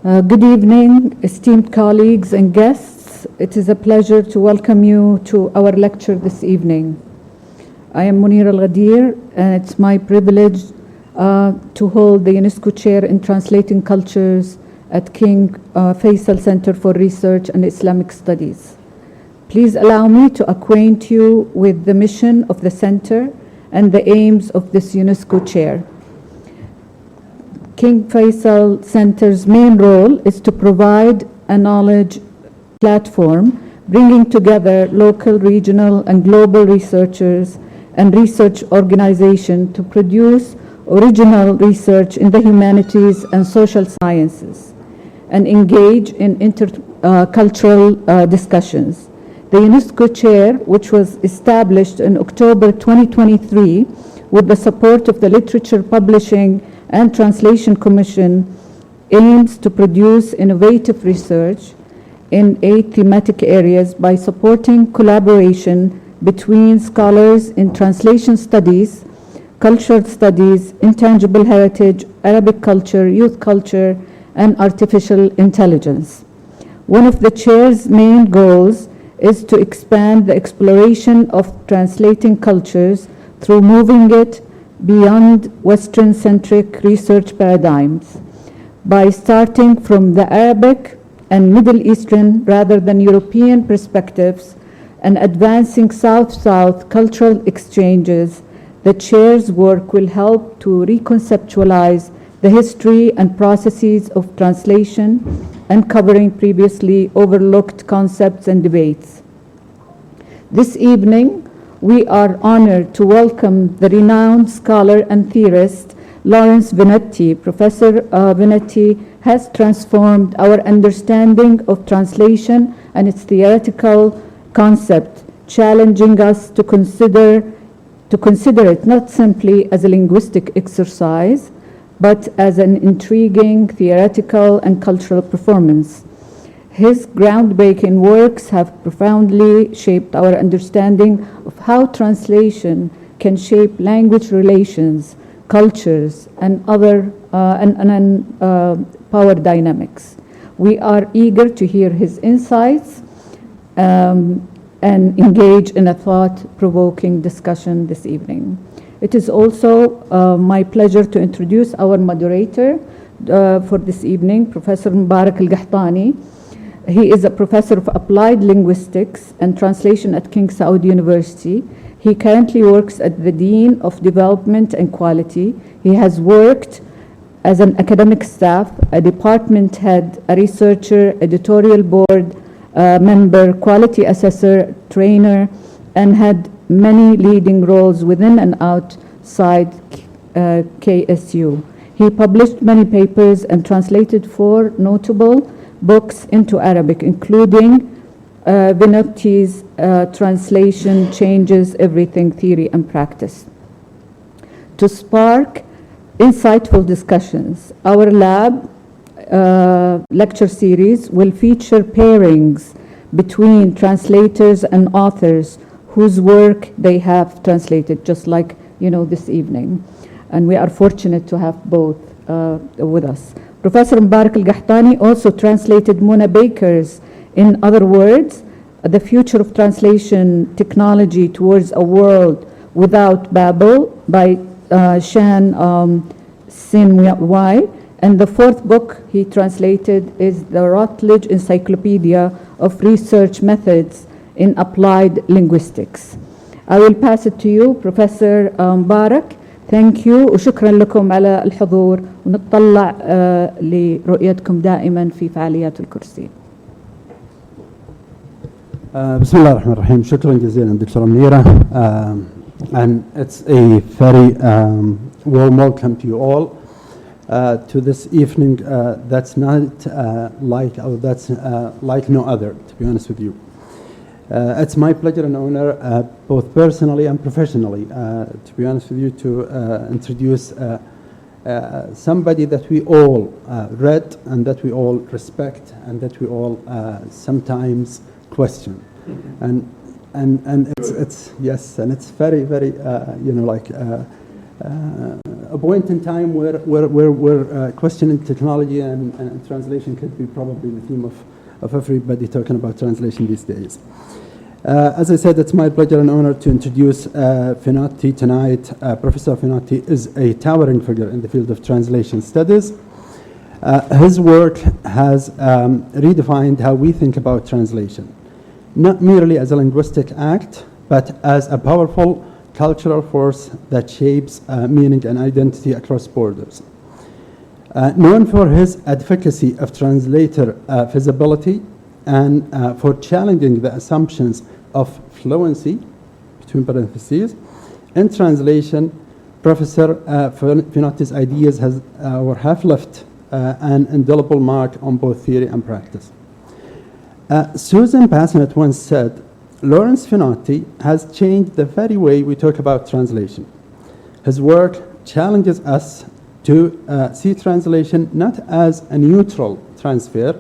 Good evening, esteemed colleagues and guests. It is a pleasure to welcome you to our lecture this evening. I am Munira Al-Ghadir, and it's my privilege to hold the UNESCO Chair in Translating Cultures at King Faisal Center for Research and Islamic Studies. Please allow me to acquaint you with the mission of the center and the aims of this UNESCO Chair. King Faisal Center's main role is to provide a knowledge platform bringing together local, regional, and global researchers and research organizations to produce original research in the humanities and social sciences and engage in intercultural discussions. The UNESCO Chair, which was established in October 2023 with the support of the Literature Publishing and Translation Commission, aims to produce innovative research in 8 thematic areas by supporting collaboration between scholars in translation studies, cultural studies, intangible heritage, Arabic culture, youth culture, and artificial intelligence. One of the chair's main goals is to expand the exploration of translating cultures through moving it beyond Western-centric research paradigms by starting from the Arabic and Middle Eastern rather than European perspectives and advancing South-South cultural exchanges. The chair's work will help to reconceptualize the history and processes of translation, uncovering previously overlooked concepts and debates. This evening, we are honored to welcome the renowned scholar and theorist Lawrence Venuti. Professor Venuti has transformed our understanding of translation and its theoretical concept, challenging us to consider it not simply as a linguistic exercise, but as an intriguing theoretical and cultural performance. His groundbreaking works have profoundly shaped our understanding of how translation can shape language relations, cultures, and other power dynamics. We are eager to hear his insights and engage in a thought-provoking discussion this evening. It is also my pleasure to introduce our moderator for this evening, Professor Mubarak Al-Qahtani. He is a professor of applied linguistics and translation at King Saud University. He currently works as the Dean of Development and Quality. He has worked as an academic staff, a department head, a researcher, editorial board member, quality assessor, trainer, and had many leading roles within and outside KSU. He published many papers and translated 4 notable books into Arabic, including Venuti's translation Changes Everything, Theory and Practice. To spark insightful discussions, our lab lecture series will feature pairings between translators and authors whose work they have translated, just like this evening. And we are fortunate to have both with us. Professor Mubarak Al-Qahtani also translated Mona Baker's In Other Words, The Future of Translation Technology Towards a World Without Babel by Shan Sin-Wai. And the 4th book he translated is The Routledge Encyclopedia of Research Methods in Applied Linguistics. I will pass it to you, Professor Mubarak. Thank you وشكرا لكم على الحضور ونتطلع لرؤيتكم دائما في فعاليات الكرسي. بسم الله الرحمن الرحيم. شكرا جزيلا دكتورة منيرة. And it's a very warm welcome to you all to this evening that's not like no other, to be honest with you. It's my pleasure and honor, both personally and professionally, to be honest with you, to introduce somebody that we all read and that we all respect and that we all sometimes question. And it's yes, and it's very a point in time where questioning technology and translation could be probably the theme of everybody talking about translation these days. As I said, it's my pleasure and honor to introduce Finotti tonight. Professor Finotti is a towering figure in the field of translation studies. His work has redefined how we think about translation, not merely as a linguistic act, but as a powerful cultural force that shapes meaning and identity across borders. Known for his advocacy of translator visibility and for challenging the assumptions of fluency, between parentheses, in translation, Professor Finotti's ideas have left an indelible mark on both theory and practice. Susan Bassnett once said, Lawrence Finotti has changed the very way we talk about translation. His work challenges us to see translation not as a neutral transfer,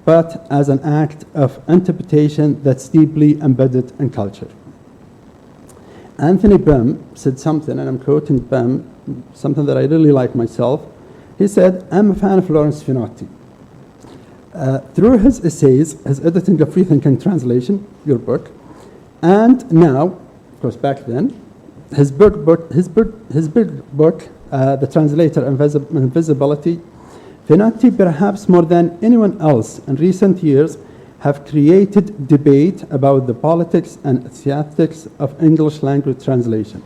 but as an act of interpretation that's deeply embedded in culture. Anthony Bem said something, and I'm quoting Bem, something that I really like myself. He said, I'm a fan of Lawrence Finotti. Through his essays, his editing of Rethinking Translation, your book, and now, of course back then, his big book, The Translator Invisibility, Finotti, perhaps more than anyone else in recent years, have created debate about the politics and ethics of English language translation.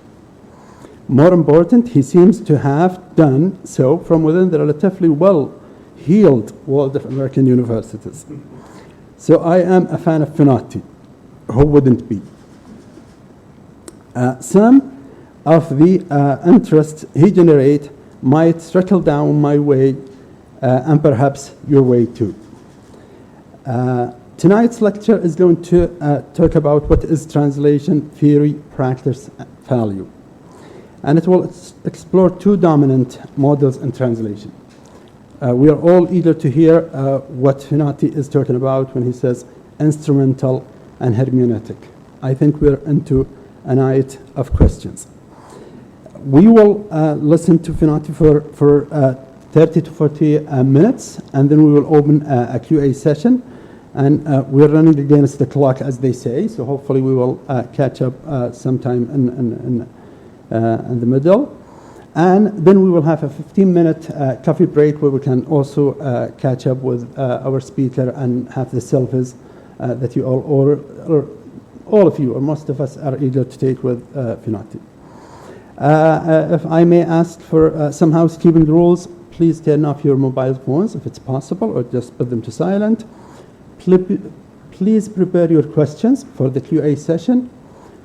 More important, he seems to have done so from within the relatively well-heeled world of American universities. So I am a fan of Finotti. Who wouldn't be? Some of the interests he generates might trickle down my way and perhaps your way too. Tonight's lecture is going to talk about what is translation theory, practice, value. And it will explore two dominant models in translation. We are all eager to hear what Finotti is talking about when he says instrumental and hermeneutic. I think we're into a night of questions. We will listen to Finotti for 30 to 40 minutes, and then we will open a QA session. And we're running against the clock, as they say, so hopefully we will catch up sometime in the middle. And then we will have a 15-minute coffee break where we can also catch up with our speaker and have the selfies that you all of you, or most of us, are eager to take with Finotti. If I may ask for some housekeeping rules, please turn off your mobile phones if it's possible, or just put them to silent. Please prepare your questions for the QA session,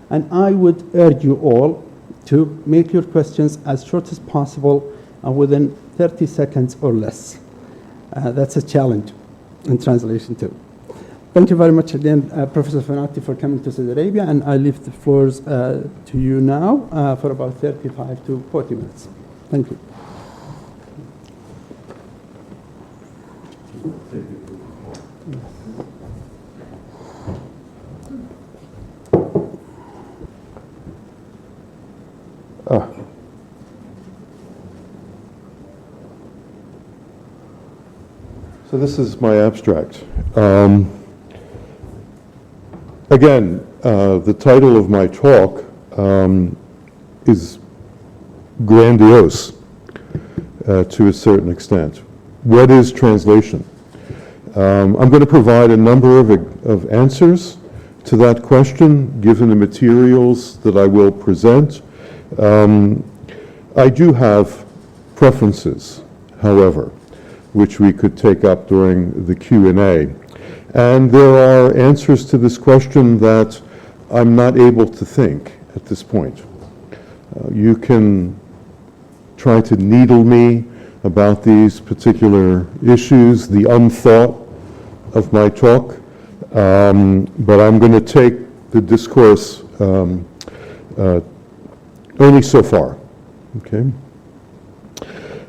and I would urge you all to make your questions as short as possible and within 30 seconds or less. That's a challenge in translation too. Thank you very much again, Professor Finotti, for coming to Saudi Arabia, and I leave the floors to you now for about 35 to 40 minutes. Thank you. So this is my abstract. Again, the title of my talk is grandiose to a certain extent. What is translation? I'm going to provide a number of answers to that question, given the materials that I will present. I do have preferences, however, which we could take up during the Q&A. And there are answers to this question that I'm not able to think at this point. You can try to needle me about these particular issues, the unthought of my talk, but I'm going to take the discourse only so far, okay?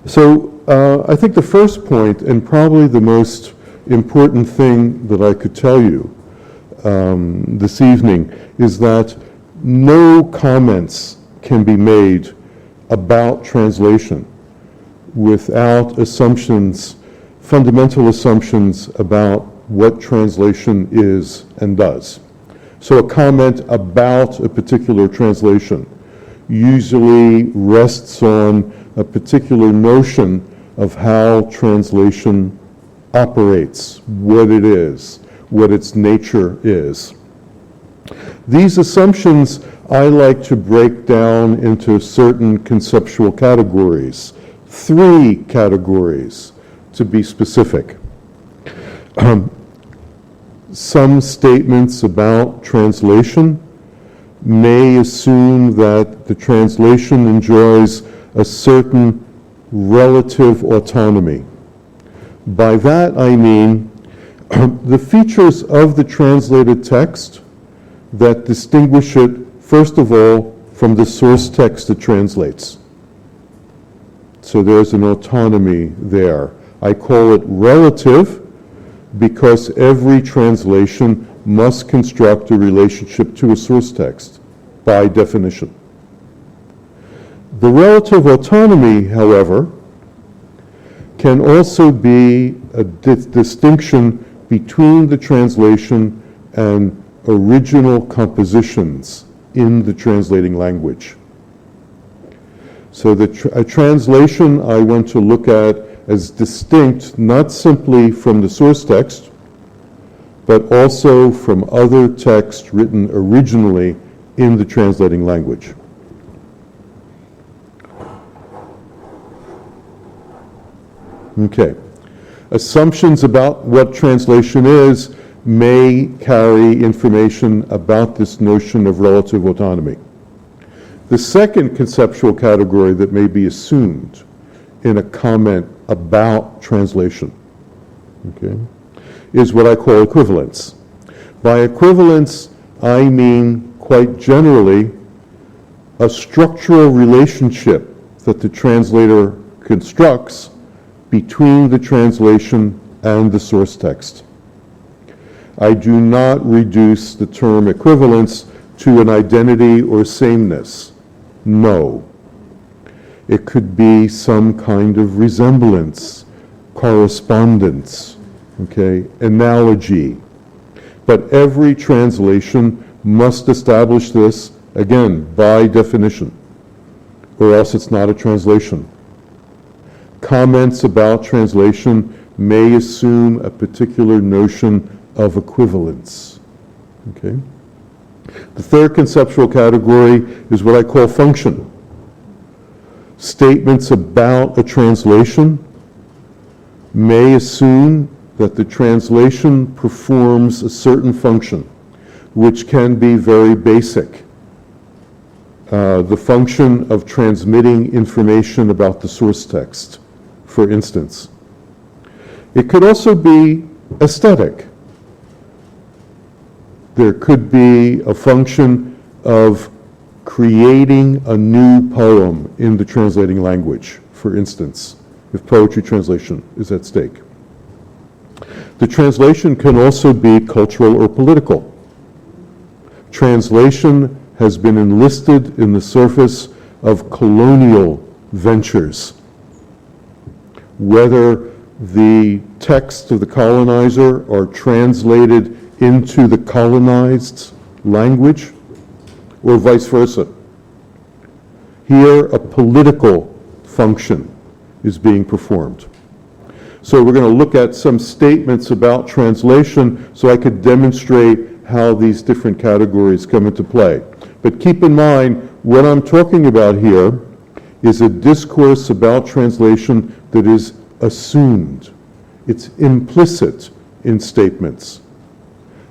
So I think the first point, and probably the most important thing that I could tell you this evening, is that no comments can be made about translation without assumptions, fundamental assumptions about what translation is and does. So a comment about a particular translation usually rests on a particular notion of how translation operates, what it is, what its nature is. These assumptions I like to break down into certain conceptual categories, 3 categories to be specific. Some statements about translation may assume that the translation enjoys a certain relative autonomy. By that I mean the features of the translated text that distinguish it, first of all, from the source text it translates. So there's an autonomy there. I call it relative because every translation must construct a relationship to a source text by definition. The relative autonomy, however, can also be a distinction between the translation and original compositions in the translating language. So a translation I want to look at as distinct not simply from the source text, but also from other text written originally in the translating language. Okay. Assumptions about what translation is may carry information about this notion of relative autonomy. The second conceptual category that may be assumed in a comment about translation, okay, is what I call equivalence. By equivalence, I mean quite generally a structural relationship that the translator constructs between the translation and the source text. I do not reduce the term equivalence to an identity or sameness. No. It could be some kind of resemblance, correspondence, okay, analogy. But every translation must establish this, again, by definition, or else it's not a translation. Comments about translation may assume a particular notion of equivalence. Okay? The third conceptual category is what I call function. Statements about a translation may assume that the translation performs a certain function, which can be very basic. The function of transmitting information about the source text, for instance. It could also be aesthetic. There could be a function of creating a new poem in the translating language, for instance, if poetry translation is at stake. The translation can also be cultural or political. Translation has been enlisted in the service of colonial ventures. Whether the texts of the colonizer are translated into the colonized language or vice versa. Here, a political function is being performed. So we're going to look at some statements about translation so I could demonstrate how these different categories come into play. But keep in mind, what I'm talking about here is a discourse about translation that is assumed. It's implicit in statements.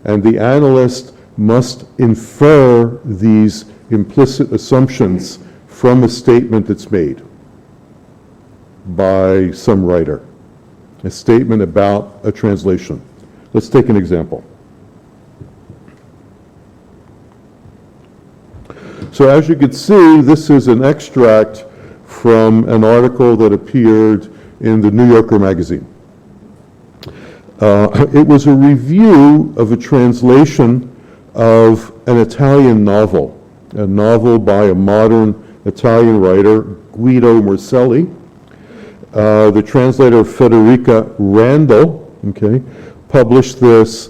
And the analyst must infer these implicit assumptions from a statement that's made by some writer, a statement about a translation. Let's take an example. So as you can see, this is an extract from an article that appeared in the New Yorker magazine. It was a review of a translation of an Italian novel, a novel by a modern Italian writer Guido Morselli. The translator Federica Randall, okay, published this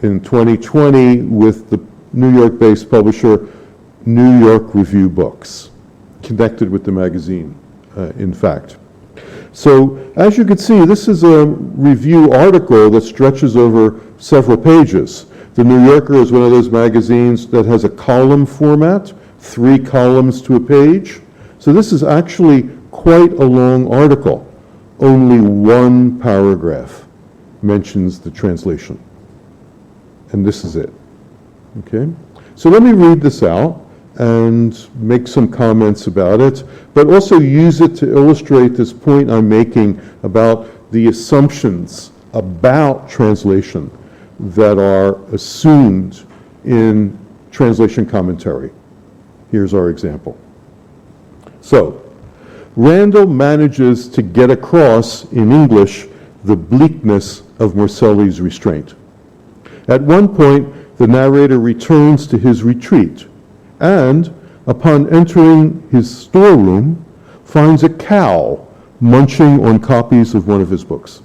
in 2020 with the New York-based publisher New York Review Books, connected with the magazine, in fact. So, as you can see, this is a review article that stretches over several pages. The New Yorker is one of those magazines that has a column format, 3 columns to a page. So this is actually quite a long article. Only 1 paragraph mentions the translation. And this is it. Okay? So let me read this out and make some comments about it, but also use it to illustrate this point I'm making about the assumptions about translation that are assumed in translation commentary. Here's our example. So, Randall manages to get across in English the bleakness of Morselli's restraint. At one point, the narrator returns to his retreat and, upon entering his storeroom, finds a cow munching on copies of one of his books.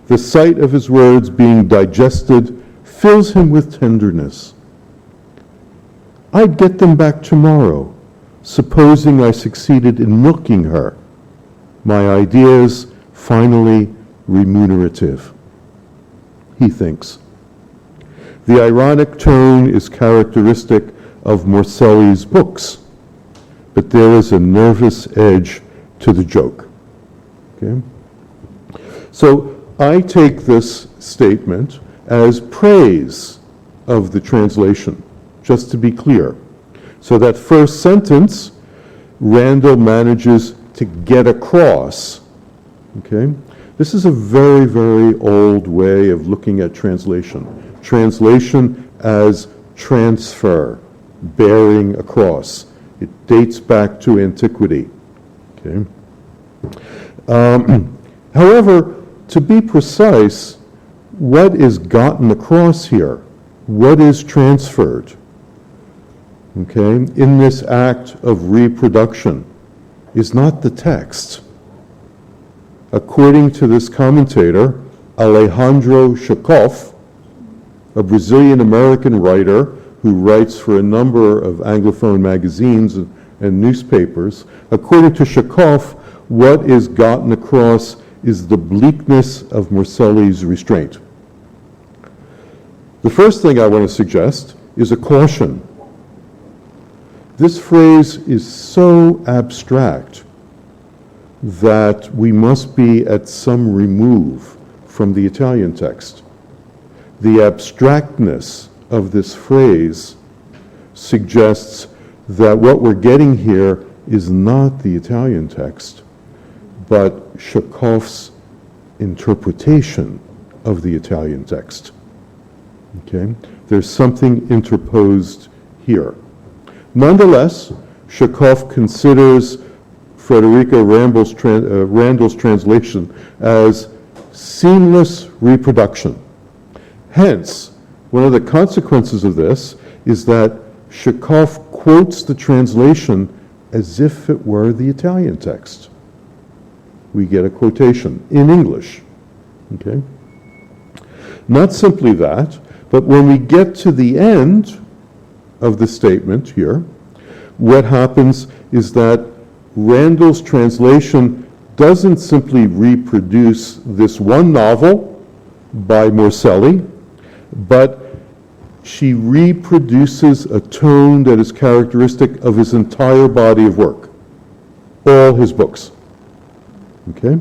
The sight of his words being digested fills him with tenderness. I'd get them back tomorrow, supposing I succeeded in milking her. My ideas finally remunerative, he thinks. The ironic tone is characteristic of Morselli's books, but there is a nervous edge to the joke. Okay? So I take this statement as praise of the translation, just to be clear. So that first sentence, Randall manages to get across. Okay? This is a very, very old way of looking at translation. Translation as transfer, bearing across. It dates back to antiquity. Okay? However, to be precise, what is gotten across here? What is transferred? Okay, in this act of reproduction is not the text. According to this commentator, Alejandro Chekhov, a Brazilian-American writer who writes for a number of Anglophone magazines and newspapers, according to Chekhov, what is gotten across is the bleakness of Morselli's restraint. The first thing I want to suggest is a caution. This phrase is so abstract that we must be at some remove from the Italian text. The abstractness of this phrase suggests that what we're getting here is not the Italian text, but Chekhov's interpretation of the Italian text. Okay? There's something interposed here. Nonetheless, Chekhov considers Federica Randall's translation as seamless reproduction. Hence, one of the consequences of this is that Chekhov quotes the translation as if it were the Italian text. We get a quotation in English. Okay? Not simply that, but when we get to the end of the statement here, what happens is that Randall's translation doesn't simply reproduce this one novel by Morselli, but she reproduces a tone that is characteristic of his entire body of work, all his books. Okay?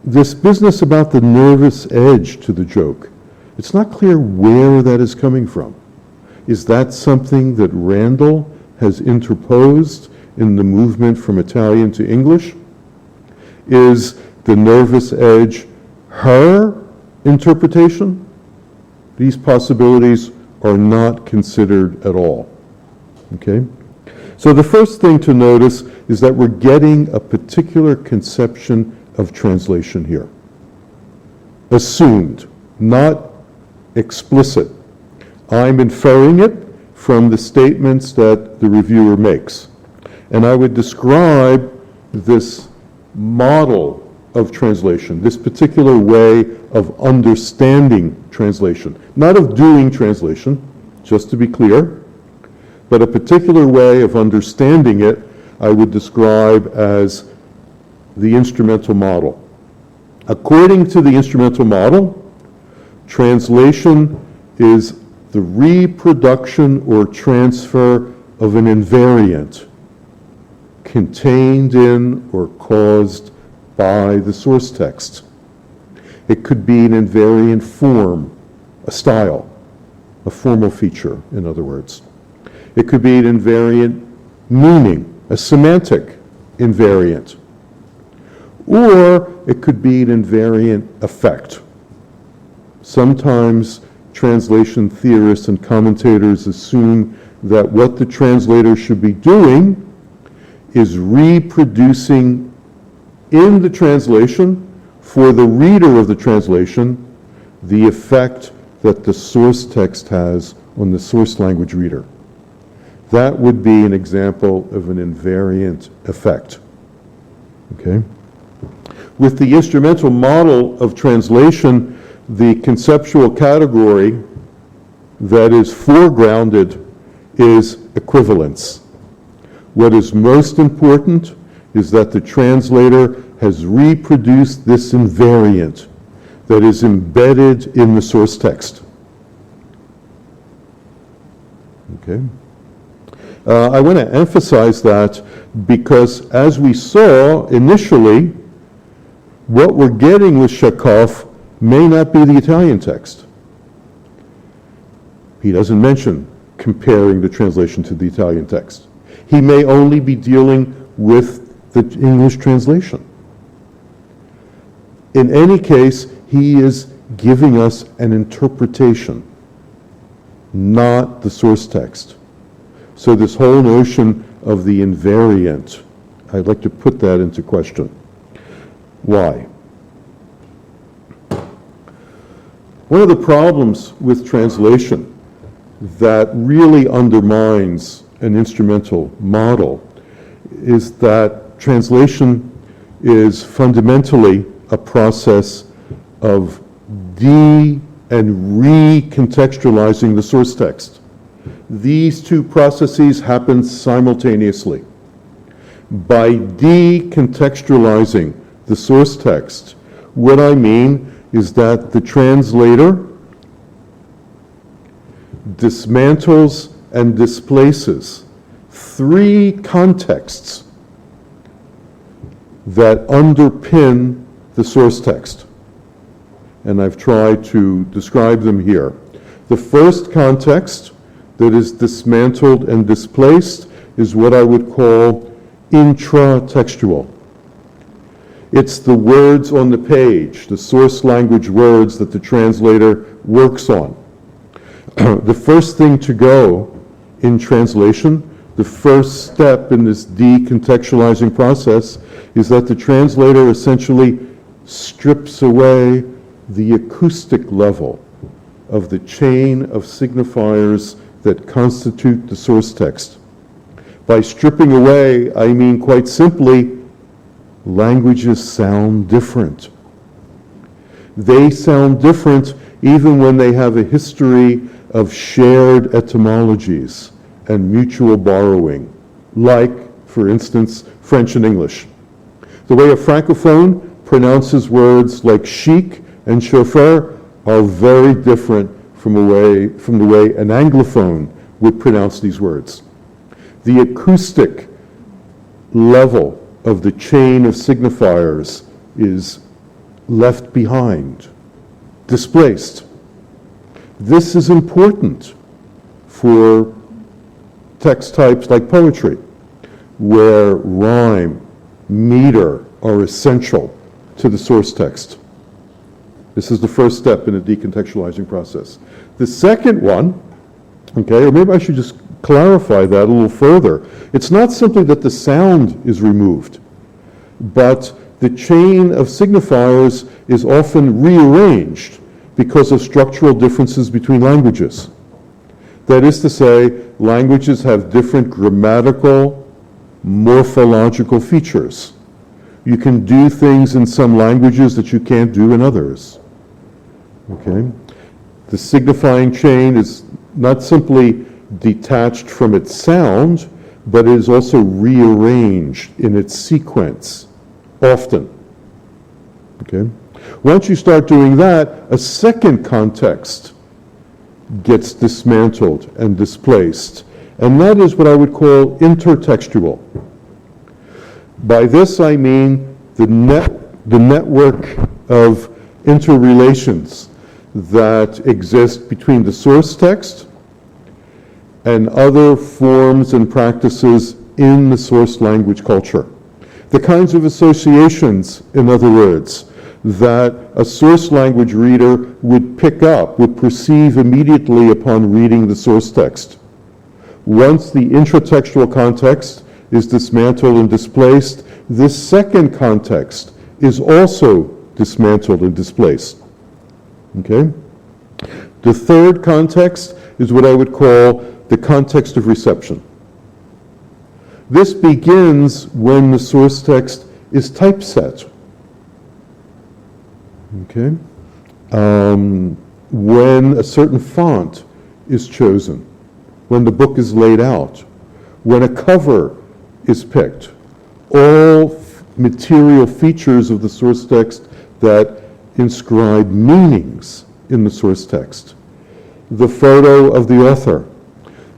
This business about the nervous edge to the joke, it's not clear where that is coming from. Is that something that Randall has interposed in the movement from Italian to English? Is the nervous edge her interpretation? These possibilities are not considered at all. Okay? So the first thing to notice is that we're getting a particular conception of translation here. Assumed, not explicit. I'm inferring it from the statements that the reviewer makes. And I would describe this model of translation, this particular way of understanding translation, not of doing translation, just to be clear, but a particular way of understanding it, I would describe as the instrumental model. According to the instrumental model, translation is the reproduction or transfer of an invariant contained in or caused by the source text. It could be an invariant form, a style, a formal feature, in other words. It could be an invariant meaning, a semantic invariant. Or it could be an invariant effect. Sometimes translation theorists and commentators assume that what the translator should be doing is reproducing in the translation, for the reader of the translation, the effect that the source text has on the source language reader. That would be an example of an invariant effect. Okay? With the instrumental model of translation, the conceptual category that is foregrounded is equivalence. What is most important is that the translator has reproduced this invariant that is embedded in the source text. Okay? I want to emphasize that because, as we saw initially, what we're getting with Chekhov may not be the Italian text. He doesn't mention comparing the translation to the Italian text. He may only be dealing with the English translation. In any case, he is giving us an interpretation, not the source text. So this whole notion of the invariant, I'd like to put that into question. Why? One of the problems with translation that really undermines an instrumental model is that translation is fundamentally a process of and recontextualizing the source text. These two processes happen simultaneously. By decontextualizing the source text, what I mean is that the translator dismantles and displaces three contexts that underpin the source text. And I've tried to describe them here. The first context that is dismantled and displaced is what I would call intratextual. It's the words on the page, the source language words that the translator works on. The first thing to go in translation, the first step in this decontextualizing process, is that the translator essentially strips away the acoustic level of the chain of signifiers that constitute the source text. By stripping away, I mean quite simply, languages sound different. They sound different even when they have a history of shared etymologies and mutual borrowing, like, for instance, French and English. The way a Francophone pronounces words like chic and chauffeur are very different from the way an Anglophone would pronounce these words. The acoustic level of the chain of signifiers is left behind, displaced. This is important for text types like poetry, where rhyme, meter are essential to the source text. This is the first step in a decontextualizing process. The second one, okay, or maybe I should just clarify that a little further. It's not simply that the sound is removed, but the chain of signifiers is often rearranged because of structural differences between languages. That is to say, languages have different grammatical, morphological features. You can do things in some languages that you can't do in others. Okay? The signifying chain is not simply detached from its sound, but it is also rearranged in its sequence, often. Okay? Once you start doing that, a second context gets dismantled and displaced, and that is what I would call intertextual. By this I mean the network of interrelations that exist between the source text and other forms and practices in the source language culture. The kinds of associations, in other words, that a source language reader would pick up, would perceive immediately upon reading the source text. Once the intratextual context is dismantled and displaced, this second context is also dismantled and displaced. Okay? The third context is what I would call the context of reception. This begins when the source text is typeset. Okay? When a certain font is chosen, when the book is laid out, when a cover is picked, all material features of the source text that inscribe meanings in the source text. The photo of the author,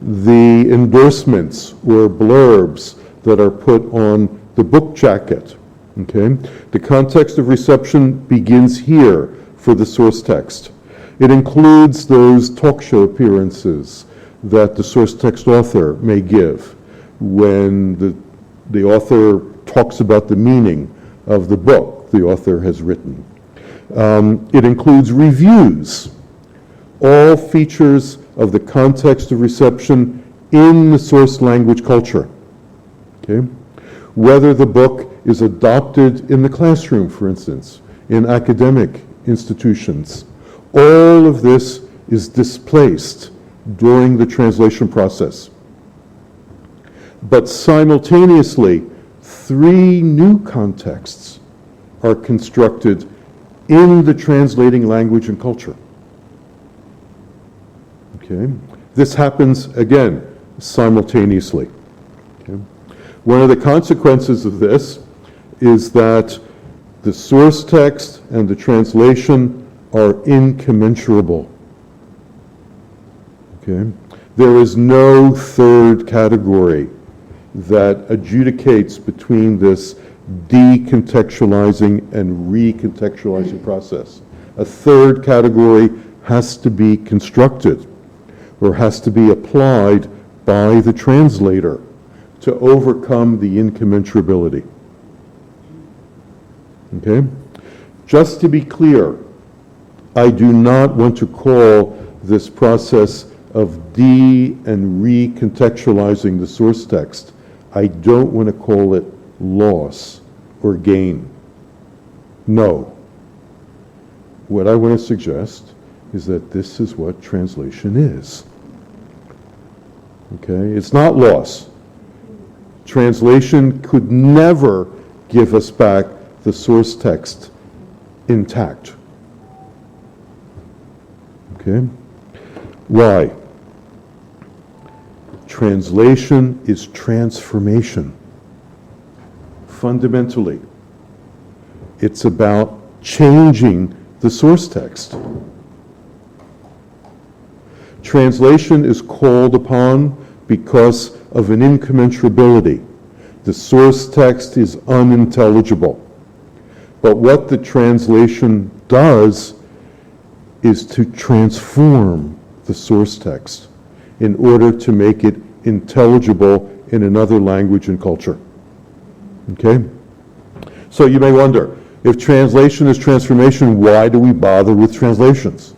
the endorsements or blurbs that are put on the book jacket. Okay? The context of reception begins here for the source text. It includes those talk show appearances that the source text author may give when the author talks about the meaning of the book the author has written. It includes reviews, all features of the context of reception in the source language culture. Okay? Whether the book is adopted in the classroom, for instance, in academic institutions, all of this is displaced during the translation process. But simultaneously, 3 new contexts are constructed in the translating language and culture. Okay? This happens, again, simultaneously. Okay? One of the consequences of this is that the source text and the translation are incommensurable. Okay? There is no third category that adjudicates between this decontextualizing and recontextualizing process. A third category has to be constructed or has to be applied by the translator to overcome the incommensurability. Okay? Just to be clear, I do not want to call this process of de- and recontextualizing the source text, I don't want to call it loss or gain. No. What I want to suggest is that this is what translation is. Okay? It's not loss. Translation could never give us back the source text intact. Okay? Why? Translation is transformation. Fundamentally, it's about changing the source text. Translation is called upon because of an incommensurability. The source text is unintelligible. But what the translation does is to transform the source text in order to make it intelligible in another language and culture. Okay? So you may wonder, if translation is transformation, why do we bother with translations?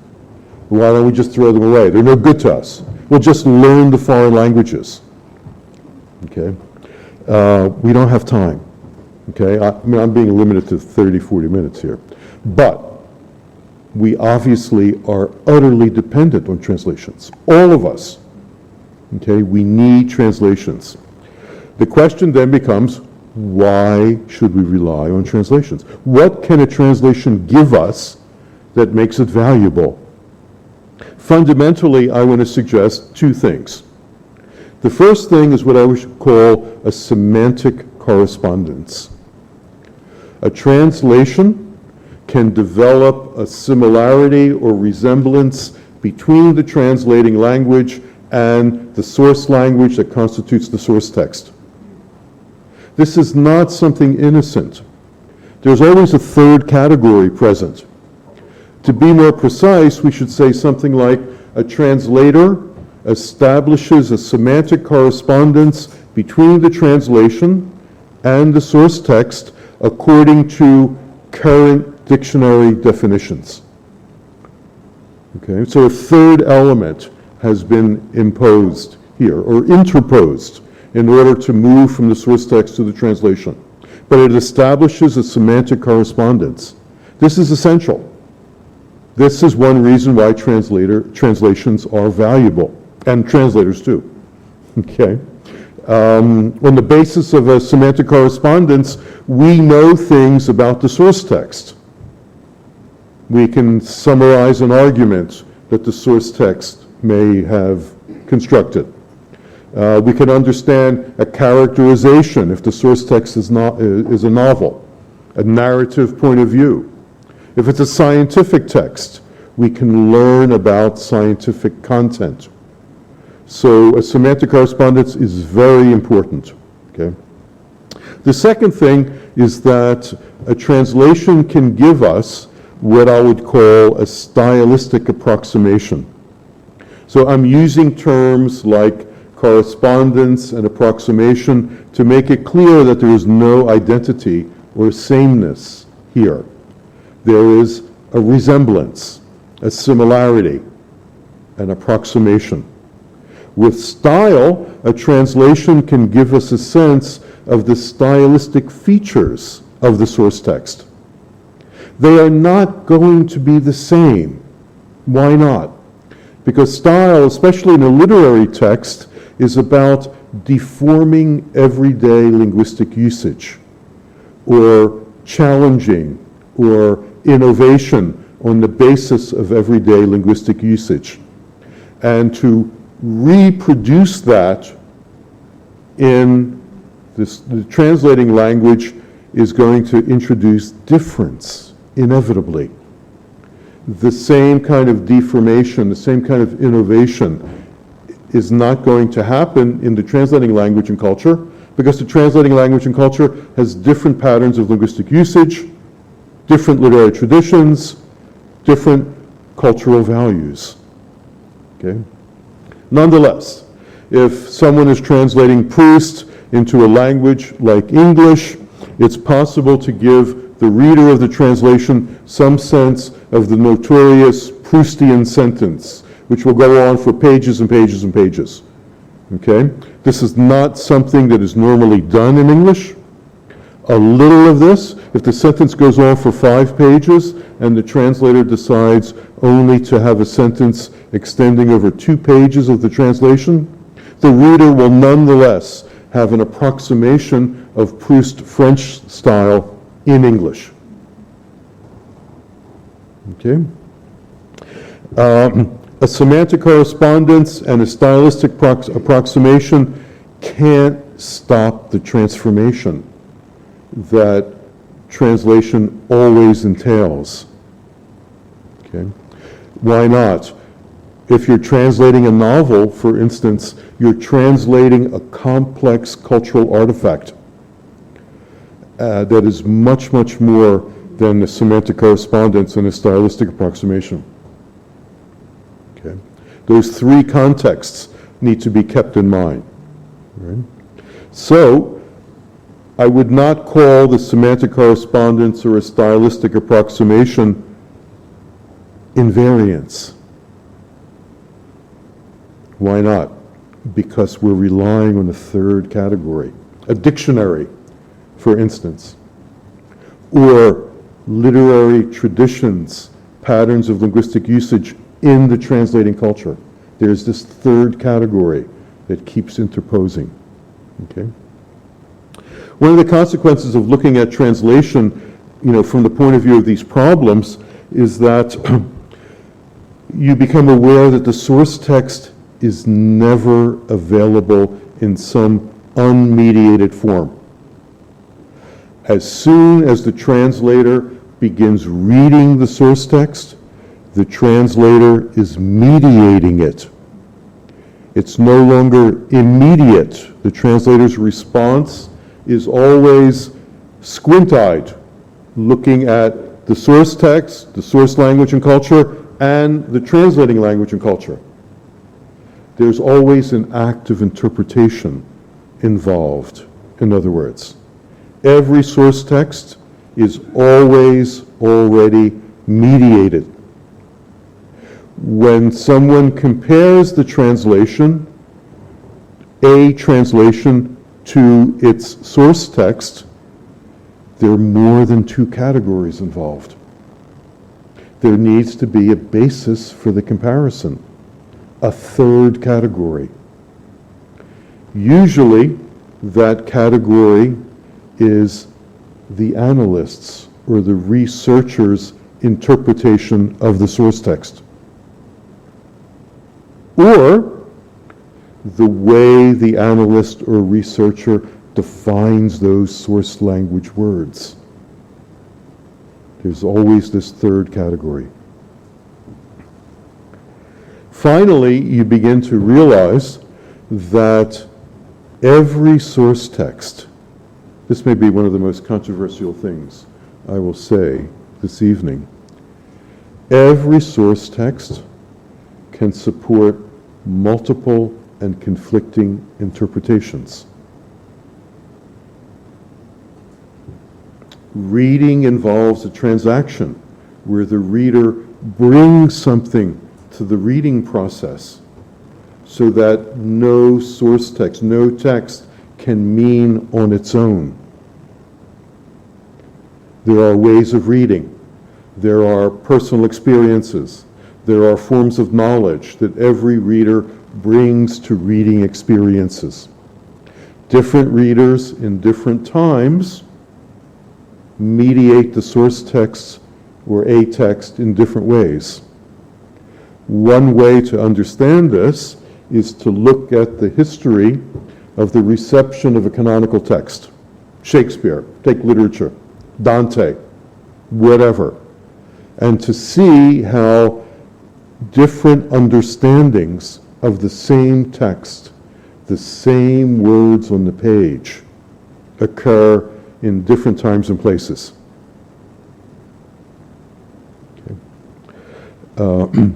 Why don't we just throw them away? They're no good to us. We'll just learn the foreign languages. Okay? We don't have time. Okay? I mean, I'm being limited to 30, 40 minutes here. But we obviously are utterly dependent on translations. All of us Okay, we need translations. The question then becomes, why should we rely on translations? What can a translation give us that makes it valuable? Fundamentally, I want to suggest two things. The first thing is what I would call a semantic correspondence. A translation can develop a similarity or resemblance between the translating language and the source language that constitutes the source text. This is not something innocent. There's always a third category present. To be more precise, we should say something like a translator establishes a semantic correspondence between the translation and the source text according to current dictionary definitions. Okay, so a third element has been imposed here, or interposed, in order to move from the source text to the translation. But it establishes a semantic correspondence. This is essential. This is one reason why translations are valuable, and translators too. Okay? On the basis of a semantic correspondence, we know things about the source text. We can summarize an argument that the source text may have constructed. We can understand a characterization if the source text is a novel, a narrative point of view. If it's a scientific text, we can learn about scientific content. So a semantic correspondence is very important. Okay? The second thing is that a translation can give us what I would call a stylistic approximation. So I'm using terms like correspondence and approximation to make it clear that there is no identity or sameness here. There is a resemblance, a similarity, an approximation. With style, a translation can give us a sense of the stylistic features of the source text. They are not going to be the same. Why not? Because style, especially in a literary text, is about deforming everyday linguistic usage, or challenging, or innovation on the basis of everyday linguistic usage. And to reproduce that in the translating language is going to introduce difference, inevitably. The same kind of deformation, the same kind of innovation is not going to happen in the translating language and culture, because the translating language and culture has different patterns of linguistic usage, different literary traditions, different cultural values. Okay? Nonetheless, if someone is translating Proust into a language like English, it's possible to give the reader of the translation some sense of the notorious Proustian sentence, which will go on for pages and pages and pages. Okay? This is not something that is normally done in English. A little of this, if the sentence goes on for 5 pages and the translator decides only to have a sentence extending over 2 pages of the translation, the reader will nonetheless have an approximation of Proust French style in English. Okay? A semantic correspondence and a stylistic approximation can't stop the transformation that translation always entails. Okay? Why not? If you're translating a novel, for instance, you're translating a complex cultural artifact that is much, much more than a semantic correspondence and a stylistic approximation. Okay? Those 3 contexts need to be kept in mind. Right? So, I would not call the semantic correspondence or a stylistic approximation invariance. Why not? Because we're relying on a third category, a dictionary, for instance, or literary traditions, patterns of linguistic usage in the translating culture. There's this third category that keeps interposing. Okay? One of the consequences of looking at translation, from the point of view of these problems, is that you become aware that the source text is never available in some unmediated form. As soon as the translator begins reading the source text, the translator is mediating it. It's no longer immediate. The translator's response is always squint-eyed, looking at the source text, the source language and culture, and the translating language and culture. There's always an act of interpretation involved, in other words. Every source text is always already mediated. When someone compares the translation, a translation to its source text, there are more than two categories involved. There needs to be a basis for the comparison, a third category. Usually, that category is the analyst's or the researcher's interpretation of the source text, or the way the analyst or researcher defines those source language words. There's always this third category. Finally, you begin to realize that every source text, this may be one of the most controversial things I will say this evening, every source text can support multiple and conflicting interpretations. Reading involves a transaction where the reader brings something to the reading process so that no source text, no text can mean on its own. There are ways of reading. There are personal experiences. There are forms of knowledge that every reader brings to reading experiences. Different readers in different times mediate the source text or a text in different ways. One way to understand this is to look at the history of the reception of a canonical text. Shakespeare, take literature, Dante, whatever, and to see how different understandings of the same text, the same words on the page, occur in different times and places. Okay.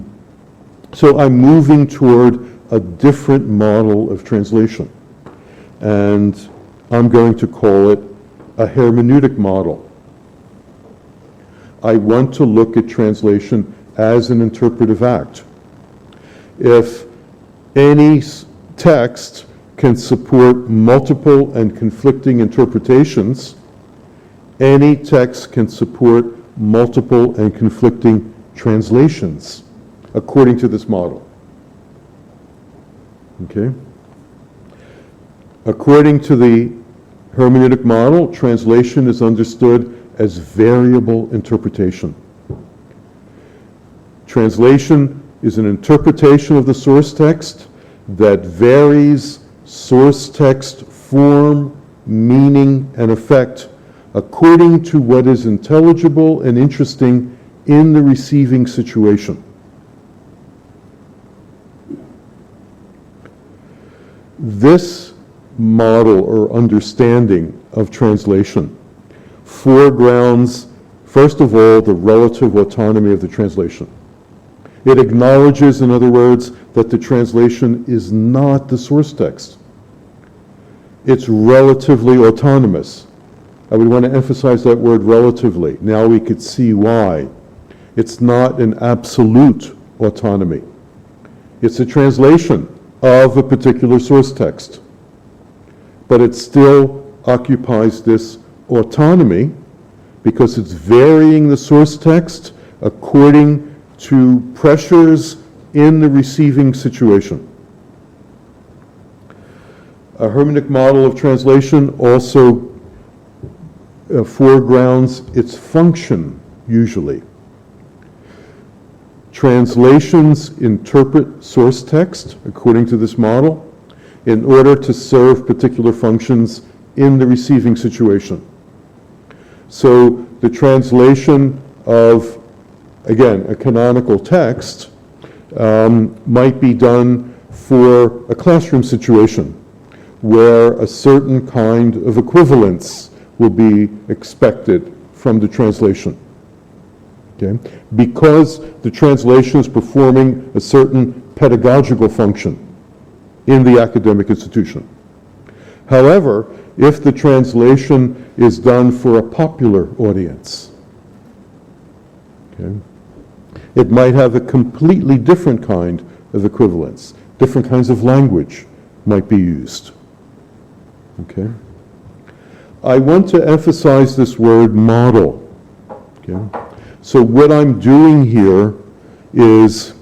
So I'm moving toward a different model of translation, and I'm going to call it a hermeneutic model. I want to look at translation as an interpretive act. If any text can support multiple and conflicting interpretations, any text can support multiple and conflicting translations, according to this model. Okay? According to the hermeneutic model, translation is understood as variable interpretation. Translation is an interpretation of the source text that varies source text form, meaning, and effect according to what is intelligible and interesting in the receiving situation. This model or understanding of translation foregrounds, first of all, the relative autonomy of the translation. It acknowledges, in other words, that the translation is not the source text. It's relatively autonomous. I would want to emphasize that word relatively. Now we could see why. It's not an absolute autonomy. It's a translation of a particular source text. But it still occupies this autonomy because it's varying the source text according to pressures in the receiving situation. A hermeneutic model of translation also foregrounds its function, usually. Translations interpret source text, according to this model, in order to serve particular functions in the receiving situation. So the translation of, again, a canonical text might be done for a classroom situation where a certain kind of equivalence will be expected from the translation. Okay? Because the translation is performing a certain pedagogical function in the academic institution. However, if the translation is done for a popular audience, okay, it might have a completely different kind of equivalence. Different kinds of language might be used. Okay? I want to emphasize this word model. Okay? So what I'm doing here is,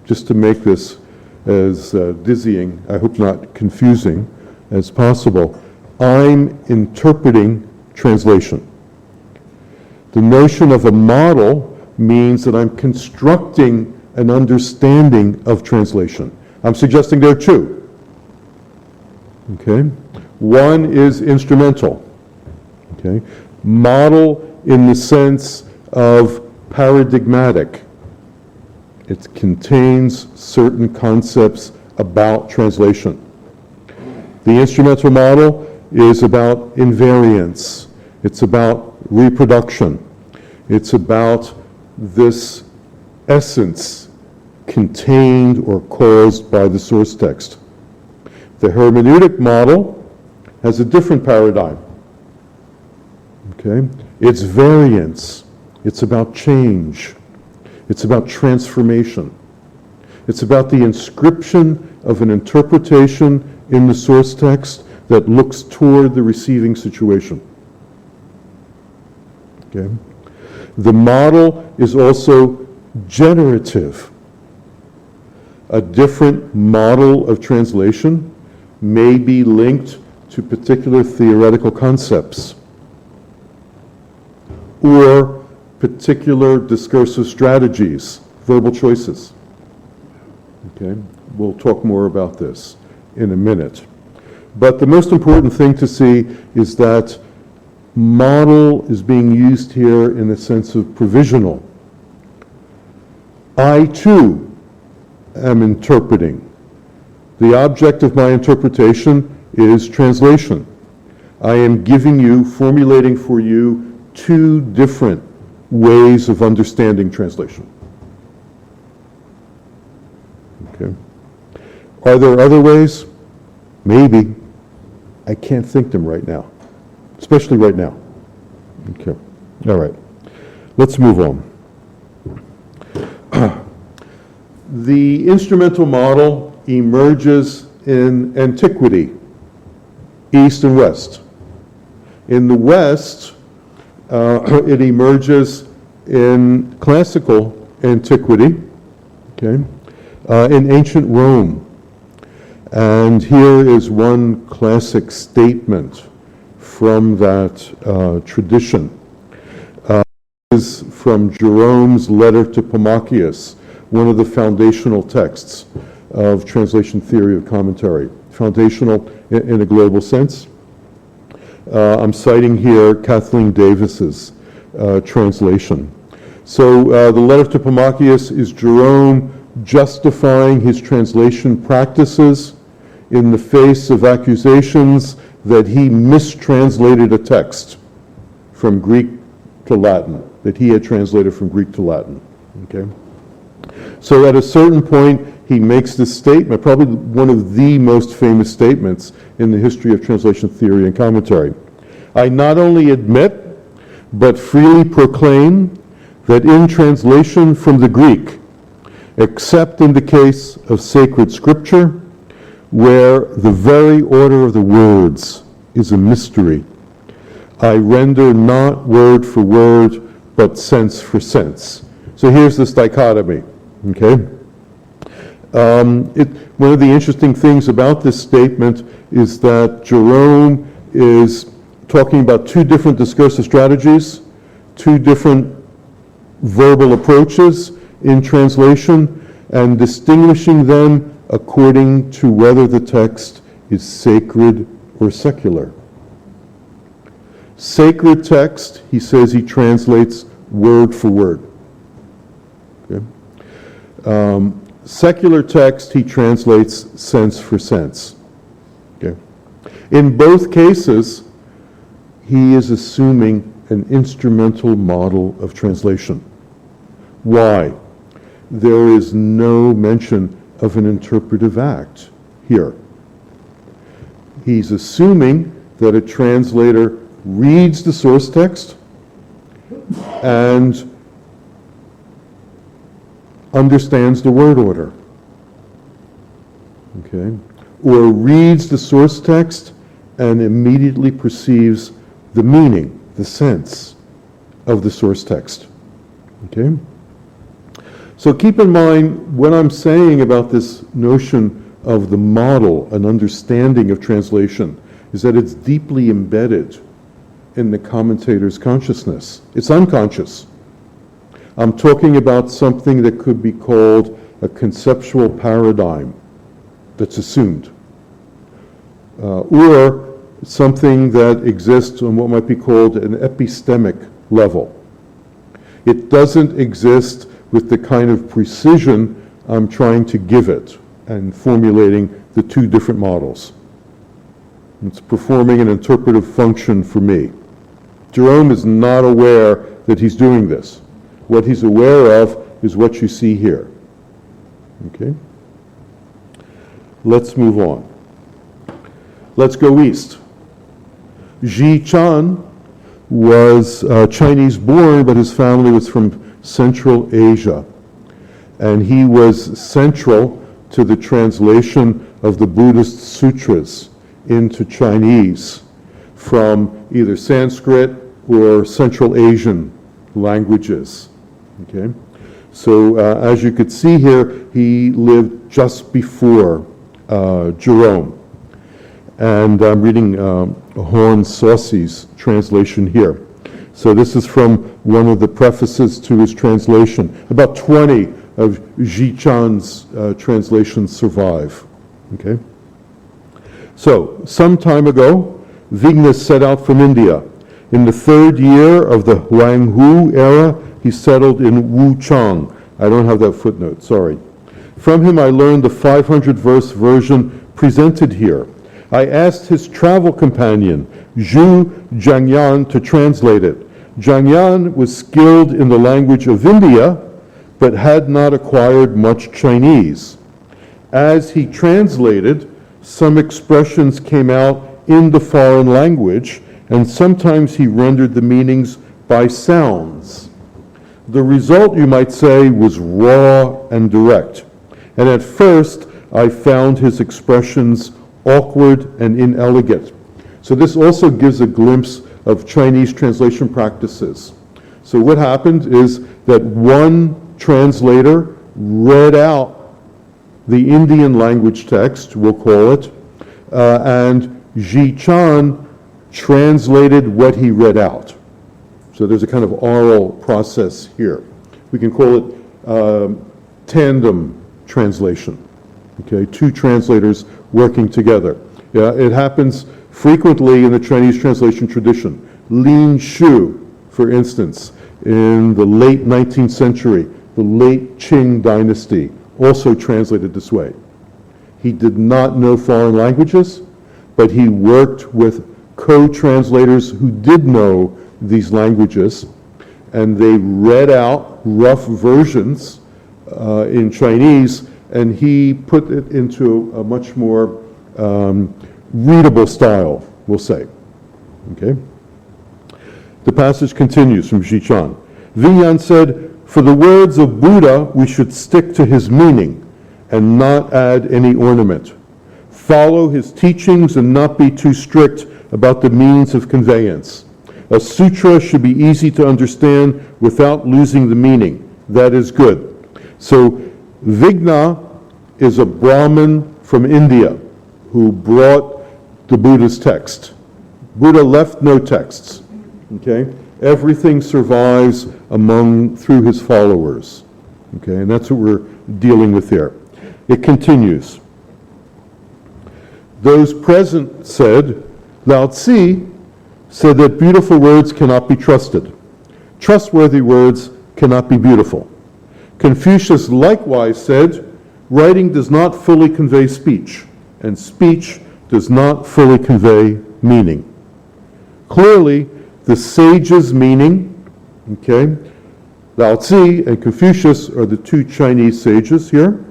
just to make this as dizzying, I hope not confusing, as possible, I'm interpreting translation. The notion of a model means that I'm constructing an understanding of translation. I'm suggesting there are two. Okay? One is instrumental. Okay? Model in the sense of paradigmatic. It contains certain concepts about translation. The instrumental model is about invariance. It's about reproduction. It's about this essence contained or caused by the source text. The hermeneutic model has a different paradigm. Okay? It's variance. It's about change. It's about transformation. It's about the inscription of an interpretation in the source text that looks toward the receiving situation. Okay? The model is also generative. A different model of translation may be linked to particular theoretical concepts or particular discursive strategies, verbal choices. Okay? We'll talk more about this in a minute. But the most important thing to see is that model is being used here in the sense of provisional. I, too, am interpreting. The object of my interpretation is translation. I am giving you, formulating for you, two different ways of understanding translation. Okay. Are there other ways? Maybe. I can't think them right now, especially right now. Okay. All right. Let's move on. The instrumental model emerges in antiquity, East and West. In the West, it emerges in classical antiquity, okay, in ancient Rome. And here is one classic statement from that tradition. This is from Jerome's letter to Pomachius, one of the foundational texts of translation theory of commentary. Foundational in a global sense. I'm citing here Kathleen Davis's translation. So the letter to Pomachius is Jerome justifying his translation practices in the face of accusations that he mistranslated a text from Greek to Latin, that he had translated from Greek to Latin. Okay? So at a certain point, he makes this statement, probably one of the most famous statements in the history of translation theory and commentary. I not only admit, but freely proclaim that in translation from the Greek, except in the case of sacred scripture, where the very order of the words is a mystery, I render not word for word, but sense for sense. So here's this dichotomy, okay? One of the interesting things about this statement is that Jerome is talking about two different discursive strategies, two different verbal approaches in translation, and distinguishing them according to whether the text is sacred or secular. Sacred text, he says he translates word for word. Okay? Secular text, he translates sense for sense. Okay? In both cases, he is assuming an instrumental model of translation. Why? There is no mention of an interpretive act here. He's assuming that a translator reads the source text and understands the word order, okay? Or reads the source text and immediately perceives the meaning, the sense of the source text, okay? So keep in mind what I'm saying about this notion of the model, an understanding of translation, is that it's deeply embedded in the commentator's consciousness. It's unconscious. I'm talking about something that could be called a conceptual paradigm that's assumed, or something that exists on what might be called an epistemic level. It doesn't exist with the kind of precision I'm trying to give it and formulating the two different models. It's performing an interpretive function for me. Jerome is not aware that he's doing this. What he's aware of is what you see here. Okay? Let's move on. Let's go east. Ji Chan was Chinese born, but his family was from Central Asia. And he was central to the translation of the Buddhist sutras into Chinese from either Sanskrit or Central Asian languages. Okay? So as you could see here, he lived just before Jerome. And I'm reading Horn Saucy's translation here. So this is from one of the prefaces to his translation. About 20 of Ji Chan's translations survive. Okay? So, some time ago, Vigna set out from India. In the third year of the Huang Hu era, he settled in Wuchang. I don't have that footnote, sorry. From him I learned the 500-verse version presented here. I asked his travel companion, Zhu Jiangyan, to translate it. Jiangyan was skilled in the language of India, but had not acquired much Chinese. As he translated, some expressions came out in the foreign language, and sometimes he rendered the meanings by sounds. The result, you might say, was raw and direct. And at first, I found his expressions awkward and inelegant. So this also gives a glimpse of Chinese translation practices. So what happened is that one translator read out the Indian language text, we'll call it, and Ji Chan translated what he read out. So there's a kind of oral process here. We can call it tandem translation. Okay, two translators working together. Yeah, it happens frequently in the Chinese translation tradition. Lin Shu, for instance, in the late 19th century, the late Qing dynasty, also translated this way. He did not know foreign languages, but he worked with co-translators who did know these languages, and they read out rough versions in Chinese, and he put it into a much more readable style, we'll say. Okay? The passage continues from Ji Chan. Vignan said, "For the words of Buddha, we should stick to his meaning and not add any ornament. Follow his teachings and not be too strict about the means of conveyance. A sutra should be easy to understand without losing the meaning. That is good." So Vigna is a Brahmin from India who brought the Buddha's text. Buddha left no texts, okay? Everything survives through his followers, okay? And that's what we're dealing with there. It continues. Those present said, Lao Tzu said that beautiful words cannot be trusted. Trustworthy words cannot be beautiful. Confucius likewise said, writing does not fully convey speech, and speech does not fully convey meaning. Clearly, the sage's meaning, okay, Lao Tzu and Confucius are the two Chinese sages here.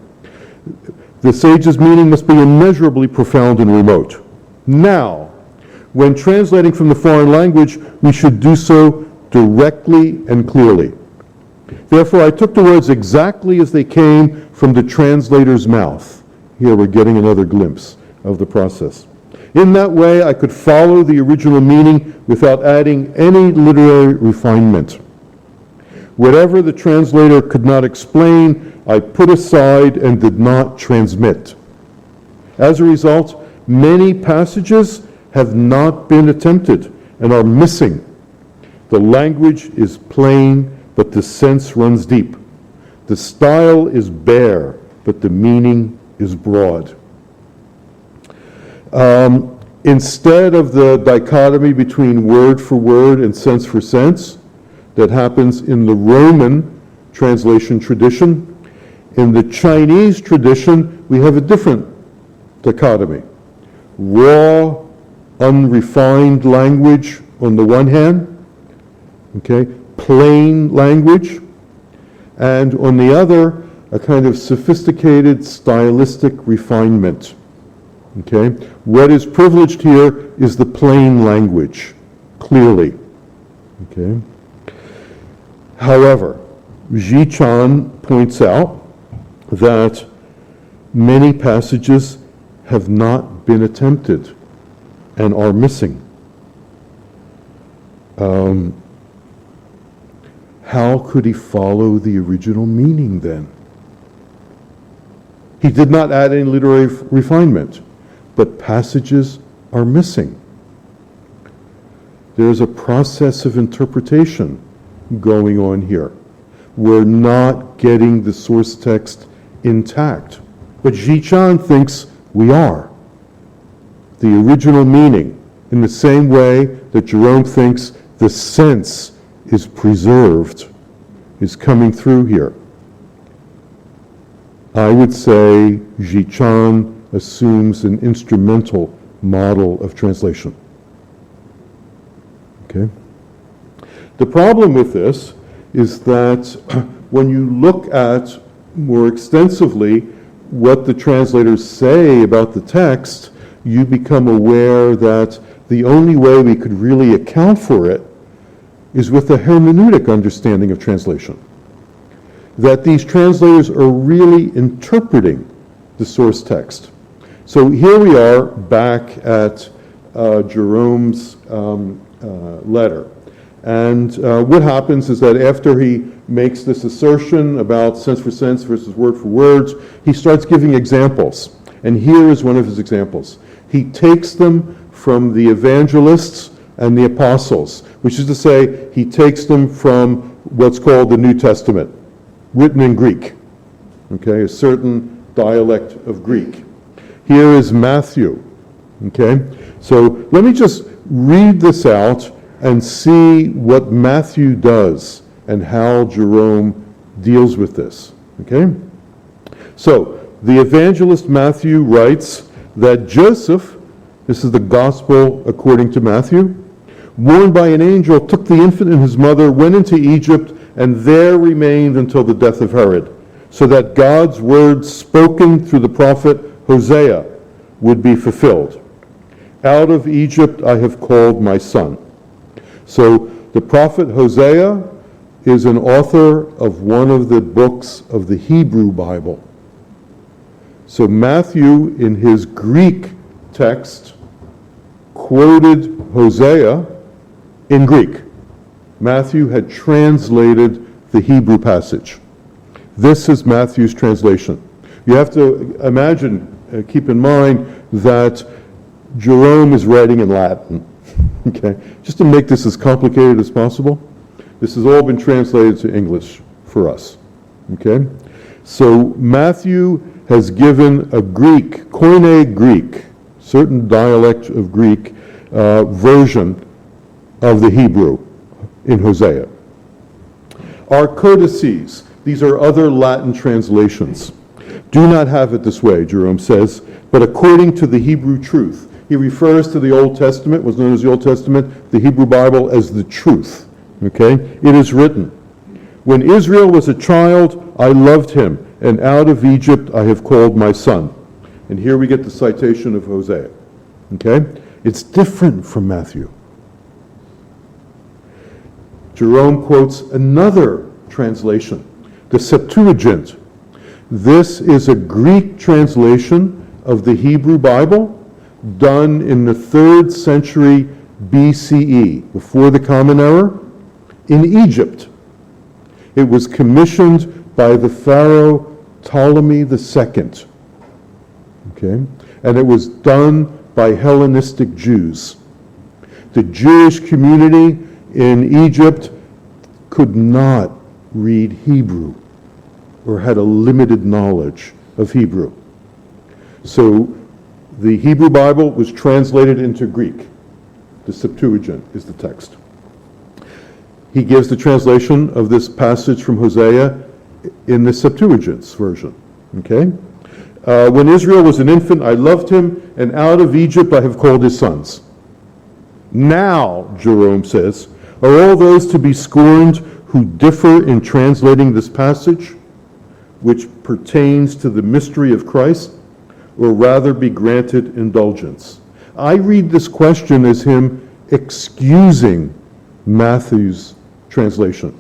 The sage's meaning must be immeasurably profound and remote. Now, when translating from the foreign language, we should do so directly and clearly. Therefore, I took the words exactly as they came from the translator's mouth. Here we're getting another glimpse of the process. In that way, I could follow the original meaning without adding any literary refinement. Whatever the translator could not explain, I put aside and did not transmit. As a result, many passages have not been attempted and are missing. The language is plain, but the sense runs deep. The style is bare, but the meaning is broad. Instead of the dichotomy between word for word and sense for sense that happens in the Roman translation tradition, in the Chinese tradition, we have a different dichotomy. Raw, unrefined language on the one hand, okay, plain language, and on the other, a kind of sophisticated stylistic refinement. Okay? What is privileged here is the plain language, clearly. Okay? However, Ji-chan points out that many passages have not been attempted and are missing. How could he follow the original meaning then? He did not add any literary refinement, but passages are missing. There's a process of interpretation going on here. We're not getting the source text intact, but Ji-chan thinks we are. The original meaning, in the same way that Jerome thinks the sense is preserved, is coming through here. I would say Ji-chan assumes an instrumental model of translation. Okay? The problem with this is that when you look at more extensively what the translators say about the text, you become aware that the only way we could really account for it is with a hermeneutic understanding of translation. That these translators are really interpreting the source text. So here we are back at Jerome's letter. And what happens is that after he makes this assertion about sense for sense versus word for words, he starts giving examples. And here is one of his examples. He takes them from the evangelists and the apostles, which is to say, he takes them from what's called the New Testament, written in Greek, okay, a certain dialect of Greek. Here is Matthew, okay? So let me just read this out and see what Matthew does and how Jerome deals with this, okay? So the evangelist Matthew writes that Joseph, this is the gospel according to Matthew, born by an angel, took the infant and his mother, went into Egypt, and there remained until the death of Herod, so that God's words spoken through the prophet Hosea would be fulfilled. Out of Egypt I have called my son. So the prophet Hosea is an author of one of the books of the Hebrew Bible. So Matthew, in his Greek text, quoted Hosea in Greek. Matthew had translated the Hebrew passage. This is Matthew's translation. You have to imagine, keep in mind that Jerome is writing in Latin, okay? Just to make this as complicated as possible, this has all been translated to English for us, okay? So Matthew has given a Greek, Koine Greek, certain dialect of Greek version of the Hebrew in Hosea. Our codices, these are other Latin translations, do not have it this way, Jerome says, but according to the Hebrew truth. He refers to the Old Testament, what's known as the Old Testament, the Hebrew Bible, as the truth, okay? It is written, when Israel was a child, I loved him, and out of Egypt I have called my son. And here we get the citation of Hosea, okay? It's different from Matthew. Jerome quotes another translation, the Septuagint. This is a Greek translation of the Hebrew Bible done in the 3rd century BCE, before the Common Era, in Egypt. It was commissioned by the Pharaoh Ptolemy II, okay? And it was done by Hellenistic Jews. The Jewish community in Egypt could not read Hebrew or had a limited knowledge of Hebrew. So the Hebrew Bible was translated into Greek. The Septuagint is the text. He gives the translation of this passage from Hosea in the Septuagint's version, okay? When Israel was an infant, I loved him, and out of Egypt I have called his sons. Now, Jerome says, are all those to be scorned who differ in translating this passage, which pertains to the mystery of Christ, or rather be granted indulgence? I read this question as him excusing Matthew's translation,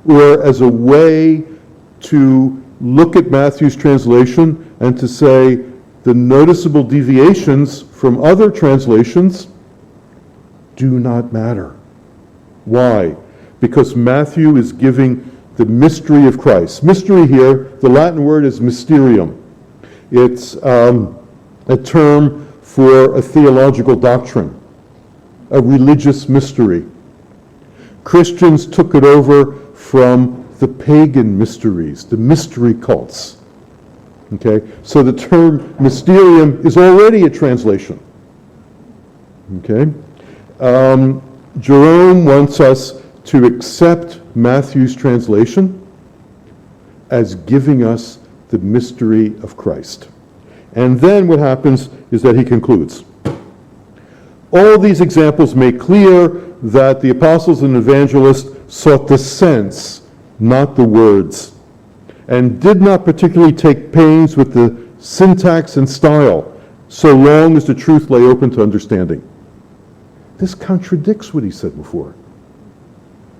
or as a way to look at Matthew's translation and to say the noticeable deviations from other translations do not matter. Why? Because Matthew is giving the mystery of Christ. Mystery here, the Latin word is mysterium. It's a term for a theological doctrine, a religious mystery. Christians took it over from the pagan mysteries, the mystery cults. Okay? So the term mysterium is already a translation. Okay? Jerome wants us to accept Matthew's translation as giving us the mystery of Christ. And then what happens is that he concludes. All these examples make clear that the apostles and evangelists sought the sense, not the words, and did not particularly take pains with the syntax and style, so long as the truth lay open to understanding. This contradicts what he said before.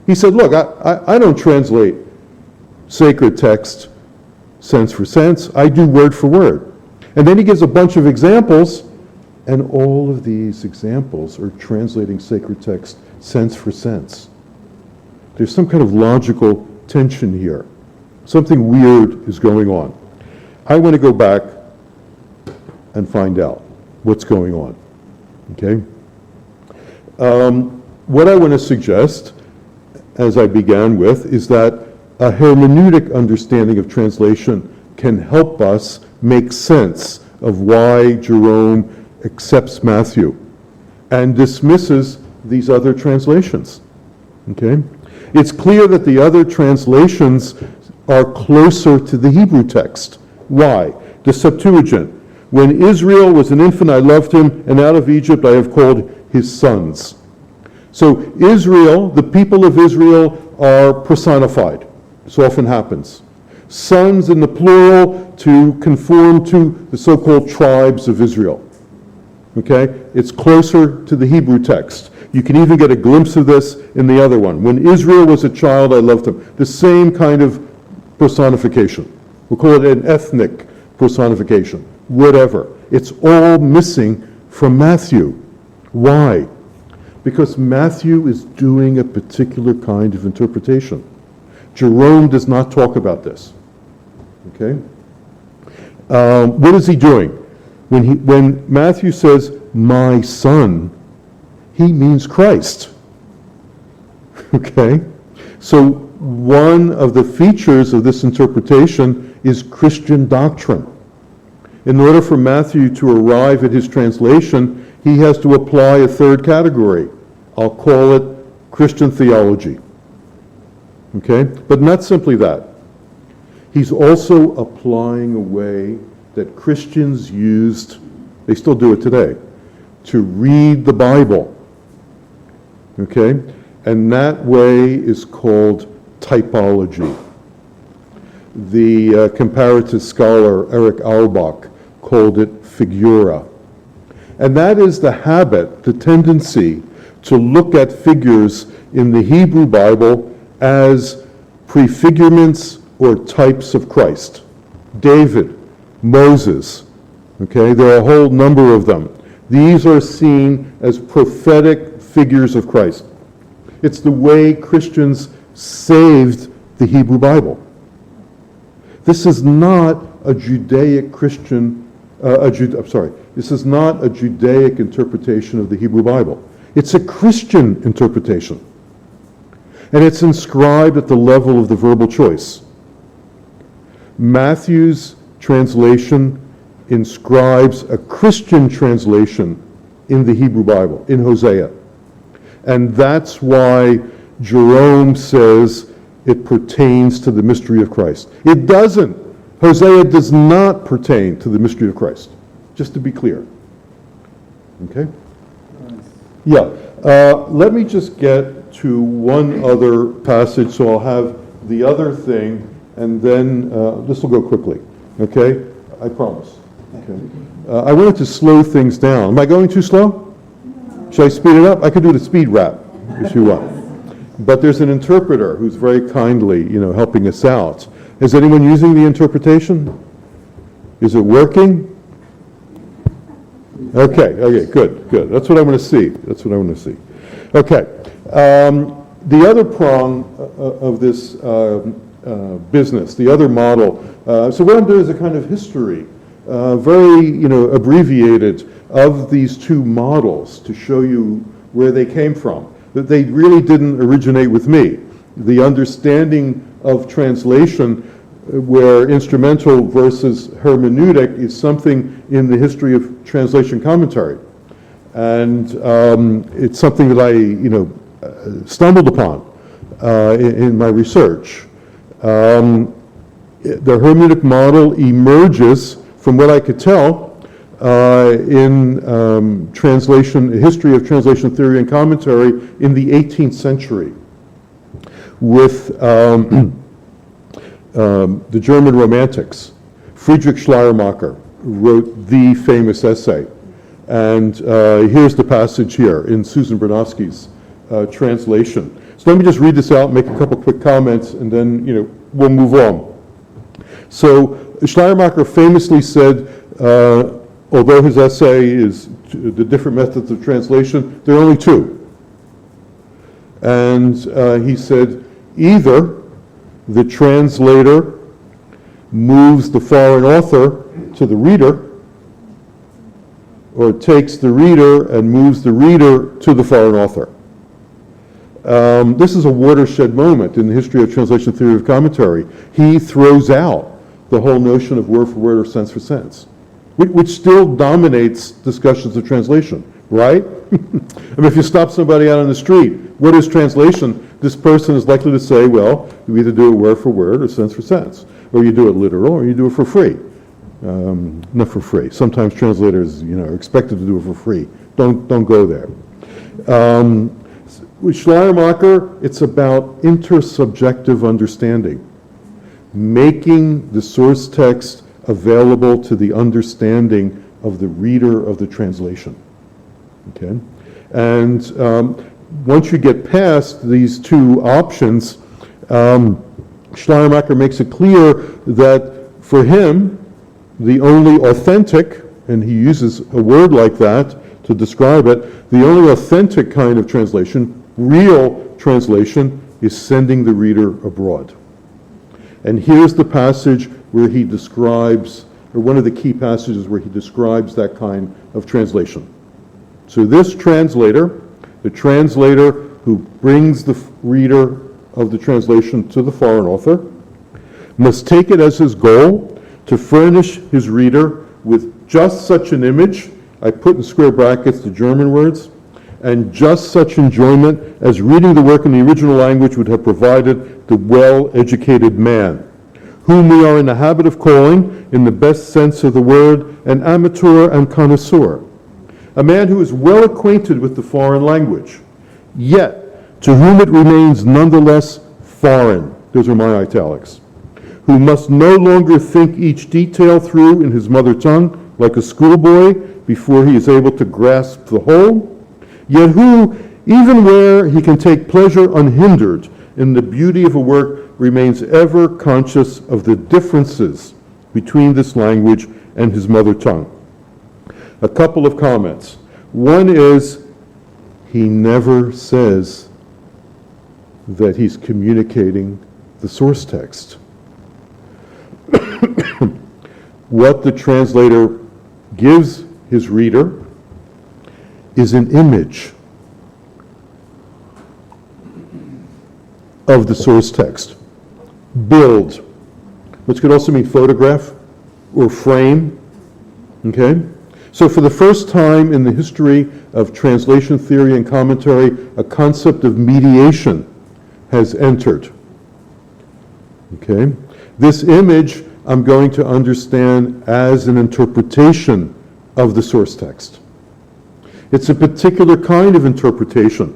He said, look, I don't translate sacred text sense for sense. I do word for word. And then he gives a bunch of examples, and all of these examples are translating sacred text sense for sense. There's some kind of logical tension here. Something weird is going on. I want to go back and find out what's going on. Okay? What I want to suggest, as I began with, is that a hermeneutic understanding of translation can help us make sense of why Jerome accepts Matthew and dismisses these other translations. Okay? It's clear that the other translations are closer to the Hebrew text. Why? The Septuagint. When Israel was an infant, I loved him, and out of Egypt I have called his sons. So Israel, the people of Israel, are personified. This often happens. Sons in the plural to conform to the so-called tribes of Israel. Okay? It's closer to the Hebrew text. You can even get a glimpse of this in the other one. When Israel was a child, I loved him. The same kind of personification. We'll call it an ethnic personification. Whatever. It's all missing from Matthew. Why? Because Matthew is doing a particular kind of interpretation. Jerome does not talk about this. Okay? What is he doing? When Matthew says, my son, he means Christ. Okay? So one of the features of this interpretation is Christian doctrine. In order for Matthew to arrive at his translation, he has to apply a third category. I'll call it Christian theology. Okay? But not simply that. He's also applying a way that Christians used, they still do it today, to read the Bible. Okay? And that way is called typology. The comparative scholar Eric Auerbach called it figura. And that is the habit, the tendency to look at figures in the Hebrew Bible as prefigurements or types of Christ. David, Moses, okay, there are a whole number of them. These are seen as prophetic figures of Christ. It's the way Christians saved the Hebrew Bible. This is not a Judaic Christian, this is not a Judaic interpretation of the Hebrew Bible. It's a Christian interpretation. And it's inscribed at the level of the verbal choice. Matthew's translation inscribes a Christian translation in the Hebrew Bible, in Hosea. And that's why Jerome says it pertains to the mystery of Christ. It doesn't. Hosea does not pertain to the mystery of Christ, just to be clear. Okay? Yeah. Let me just get to one other passage, so I'll have the other thing, and then this will go quickly. Okay? I promise. Okay. I wanted to slow things down. Am I going too slow? Should I speed it up? I could do the speed rap if you want. But there's an interpreter who's very kindly, helping us out. Is anyone using the interpretation? Is it working? Okay, good. That's what I want to see. Okay. The other prong of this business, the other model, so what I'm doing is a kind of history, very, abbreviated, of these two models to show you where they came from. That they really didn't originate with me. The understanding of translation, where instrumental versus hermeneutic, is something in the history of translation commentary. And it's something that I, stumbled upon in my research. The hermeneutic model emerges, from what I could tell, in history of translation theory and commentary in the 18th century with the German Romantics. Friedrich Schleiermacher wrote the famous essay. And here's the passage here in Susan Bernowski's translation. So let me just read this out, make a couple quick comments, and then we'll move on. So Schleiermacher famously said, although his essay is the different methods of translation, there are only two. And he said, either the translator moves the foreign author to the reader, or takes the reader and moves the reader to the foreign author. This is a watershed moment in the history of translation theory of commentary. He throws out the whole notion of word for word or sense for sense, which still dominates discussions of translation, right? I mean, if you stop somebody out on the street, what is translation? This person is likely to say, well, you either do it word for word or sense for sense, or you do it literal, or you do it for free. Not for free. Sometimes translators, are expected to do it for free. Don't go there. With Schleiermacher, it's about intersubjective understanding, making the source text available to the understanding of the reader of the translation. Okay, and once you get past these two options, Schleiermacher makes it clear that for him, the only authentic, and he uses a word like that to describe it, the only authentic kind of translation, real translation, is sending the reader abroad. And here's the passage where he describes or one of the key passages where he describes that kind of translation. So this translator, the translator who brings the reader of the translation to the foreign author, must take it as his goal to furnish his reader with just such an image, I put in square brackets the German words, and just such enjoyment as reading the work in the original language would have provided the well-educated man, whom we are in the habit of calling, in the best sense of the word, an amateur and connoisseur, a man who is well acquainted with the foreign language, yet to whom it remains nonetheless foreign, those are my italics, who must no longer think each detail through in his mother tongue like a schoolboy before he is able to grasp the whole, yet who, even where he can take pleasure unhindered in the beauty of a work, remains ever conscious of the differences between this language and his mother tongue. A couple of comments. One is, he never says that he's communicating the source text. What the translator gives his reader is an image of the source text. Build, which could also mean photograph or frame, okay? So for the first time in the history of translation theory and commentary, a concept of mediation has entered, okay? This image I'm going to understand as an interpretation of the source text. It's a particular kind of interpretation.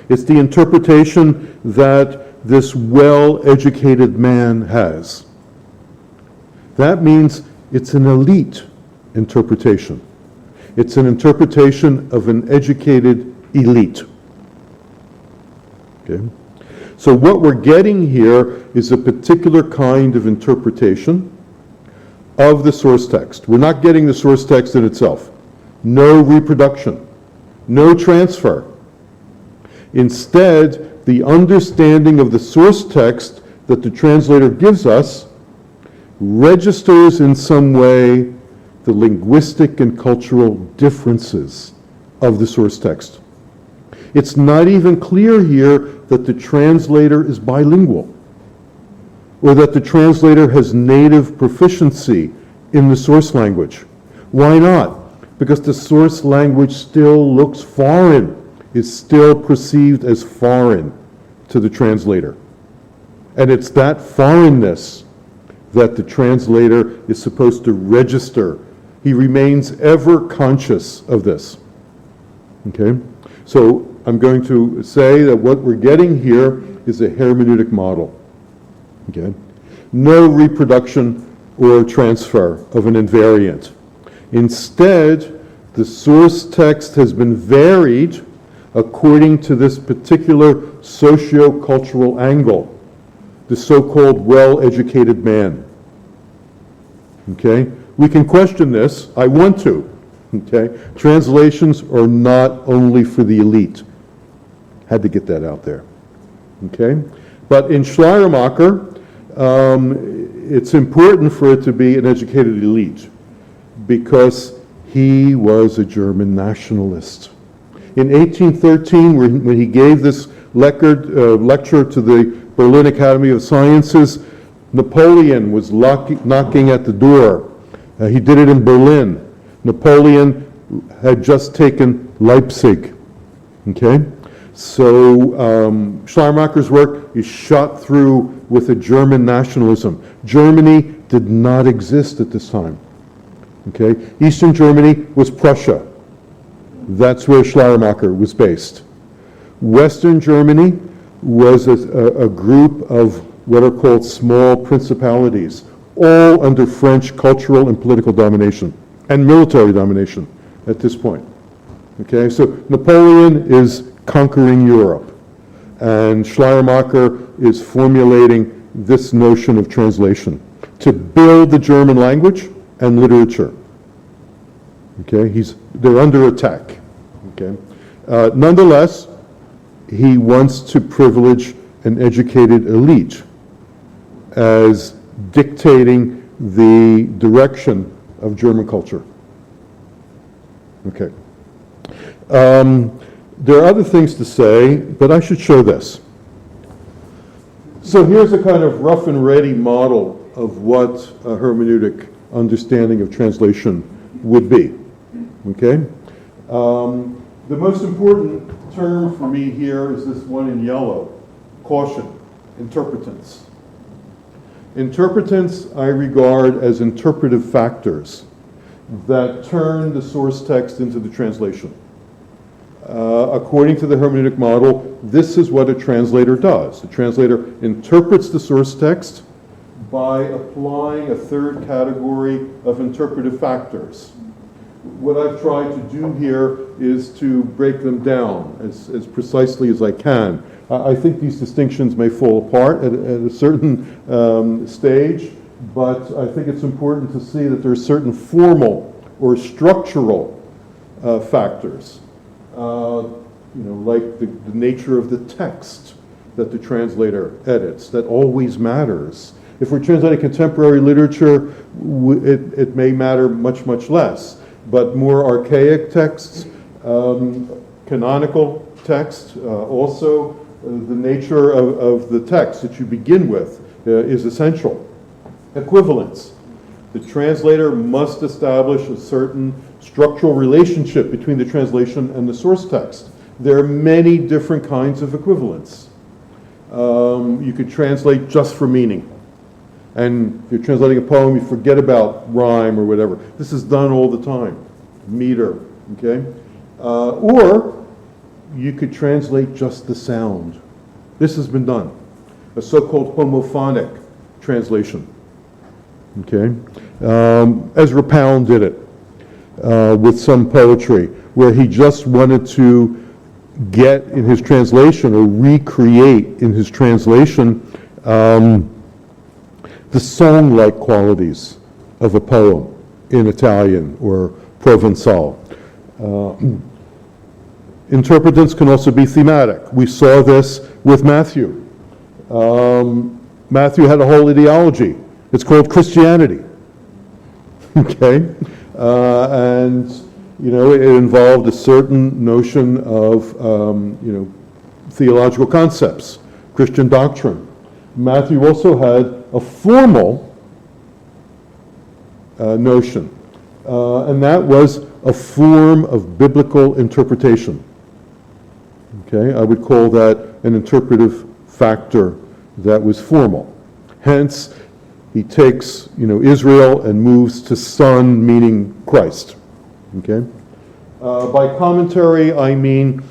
It's the interpretation that this well-educated man has. That means it's an elite interpretation. It's an interpretation of an educated elite. Okay? So what we're getting here is a particular kind of interpretation of the source text. We're not getting the source text in itself. No reproduction, no transfer. Instead, the understanding of the source text that the translator gives us registers in some way the linguistic and cultural differences of the source text. It's not even clear here that the translator is bilingual, or that the translator has native proficiency in the source language. Why not? Because the source language still looks foreign, is still perceived as foreign to the translator. And it's that foreignness that the translator is supposed to register. He remains ever conscious of this. Okay? So I'm going to say that what we're getting here is a hermeneutic model. Okay? No reproduction or transfer of an invariant. Instead, the source text has been varied according to this particular socio-cultural angle, the so-called well-educated man. Okay? We can question this. I want to. Okay? Translations are not only for the elite. Had to get that out there. Okay? But in Schleiermacher, it's important for it to be an educated elite because he was a German nationalist. In 1813, when he gave this lecture to the Berlin Academy of Sciences, Napoleon was knocking at the door. He did it in Berlin. Napoleon had just taken Leipzig. Okay? So Schleiermacher's work is shot through with a German nationalism. Germany did not exist at this time. Okay? Eastern Germany was Prussia. That's where Schleiermacher was based. Western Germany was a group of what are called small principalities, all under French cultural and political domination and military domination at this point. Okay, so Napoleon is conquering Europe, and Schleiermacher is formulating this notion of translation to build the German language and literature. Okay, they're under attack. Okay, nonetheless, he wants to privilege an educated elite as dictating the direction of German culture. Okay. There are other things to say, but I should show this. So here's a kind of rough and ready model of what a hermeneutic understanding of translation would be. Okay? The most important term for me here is this one in yellow, caution, interpretants. Interpretants I regard as interpretive factors that turn the source text into the translation. According to the hermeneutic model, this is what a translator does. The translator interprets the source text by applying a third category of interpretive factors. What I've tried to do here is to break them down as precisely as I can. I think these distinctions may fall apart at a certain stage, but I think it's important to see that there are certain formal or structural factors, like the nature of the text that the translator edits, that always matters. If we're translating contemporary literature, it may matter much, much less. But more archaic texts, canonical text, also the nature of the text that you begin with is essential. Equivalence. The translator must establish a certain structural relationship between the translation and the source text. There are many different kinds of equivalence. You could translate just for meaning. And if you're translating a poem, you forget about rhyme or whatever. This is done all the time. Meter, okay? Or you could translate just the sound. This has been done. A so-called homophonic translation, okay? Ezra Pound did it with some poetry, where he just wanted to get in his translation or recreate in his translation the song-like qualities of a poem in Italian or Provençal. Interpretants can also be thematic. We saw this with Matthew. Matthew had a whole ideology. It's called Christianity. Okay? And, it involved a certain notion of, theological concepts, Christian doctrine. Matthew also had a formal notion, and that was a form of biblical interpretation. Okay, I would call that an interpretive factor that was formal. Hence, he takes, Israel and moves to Son, meaning Christ. Okay, by commentary, I mean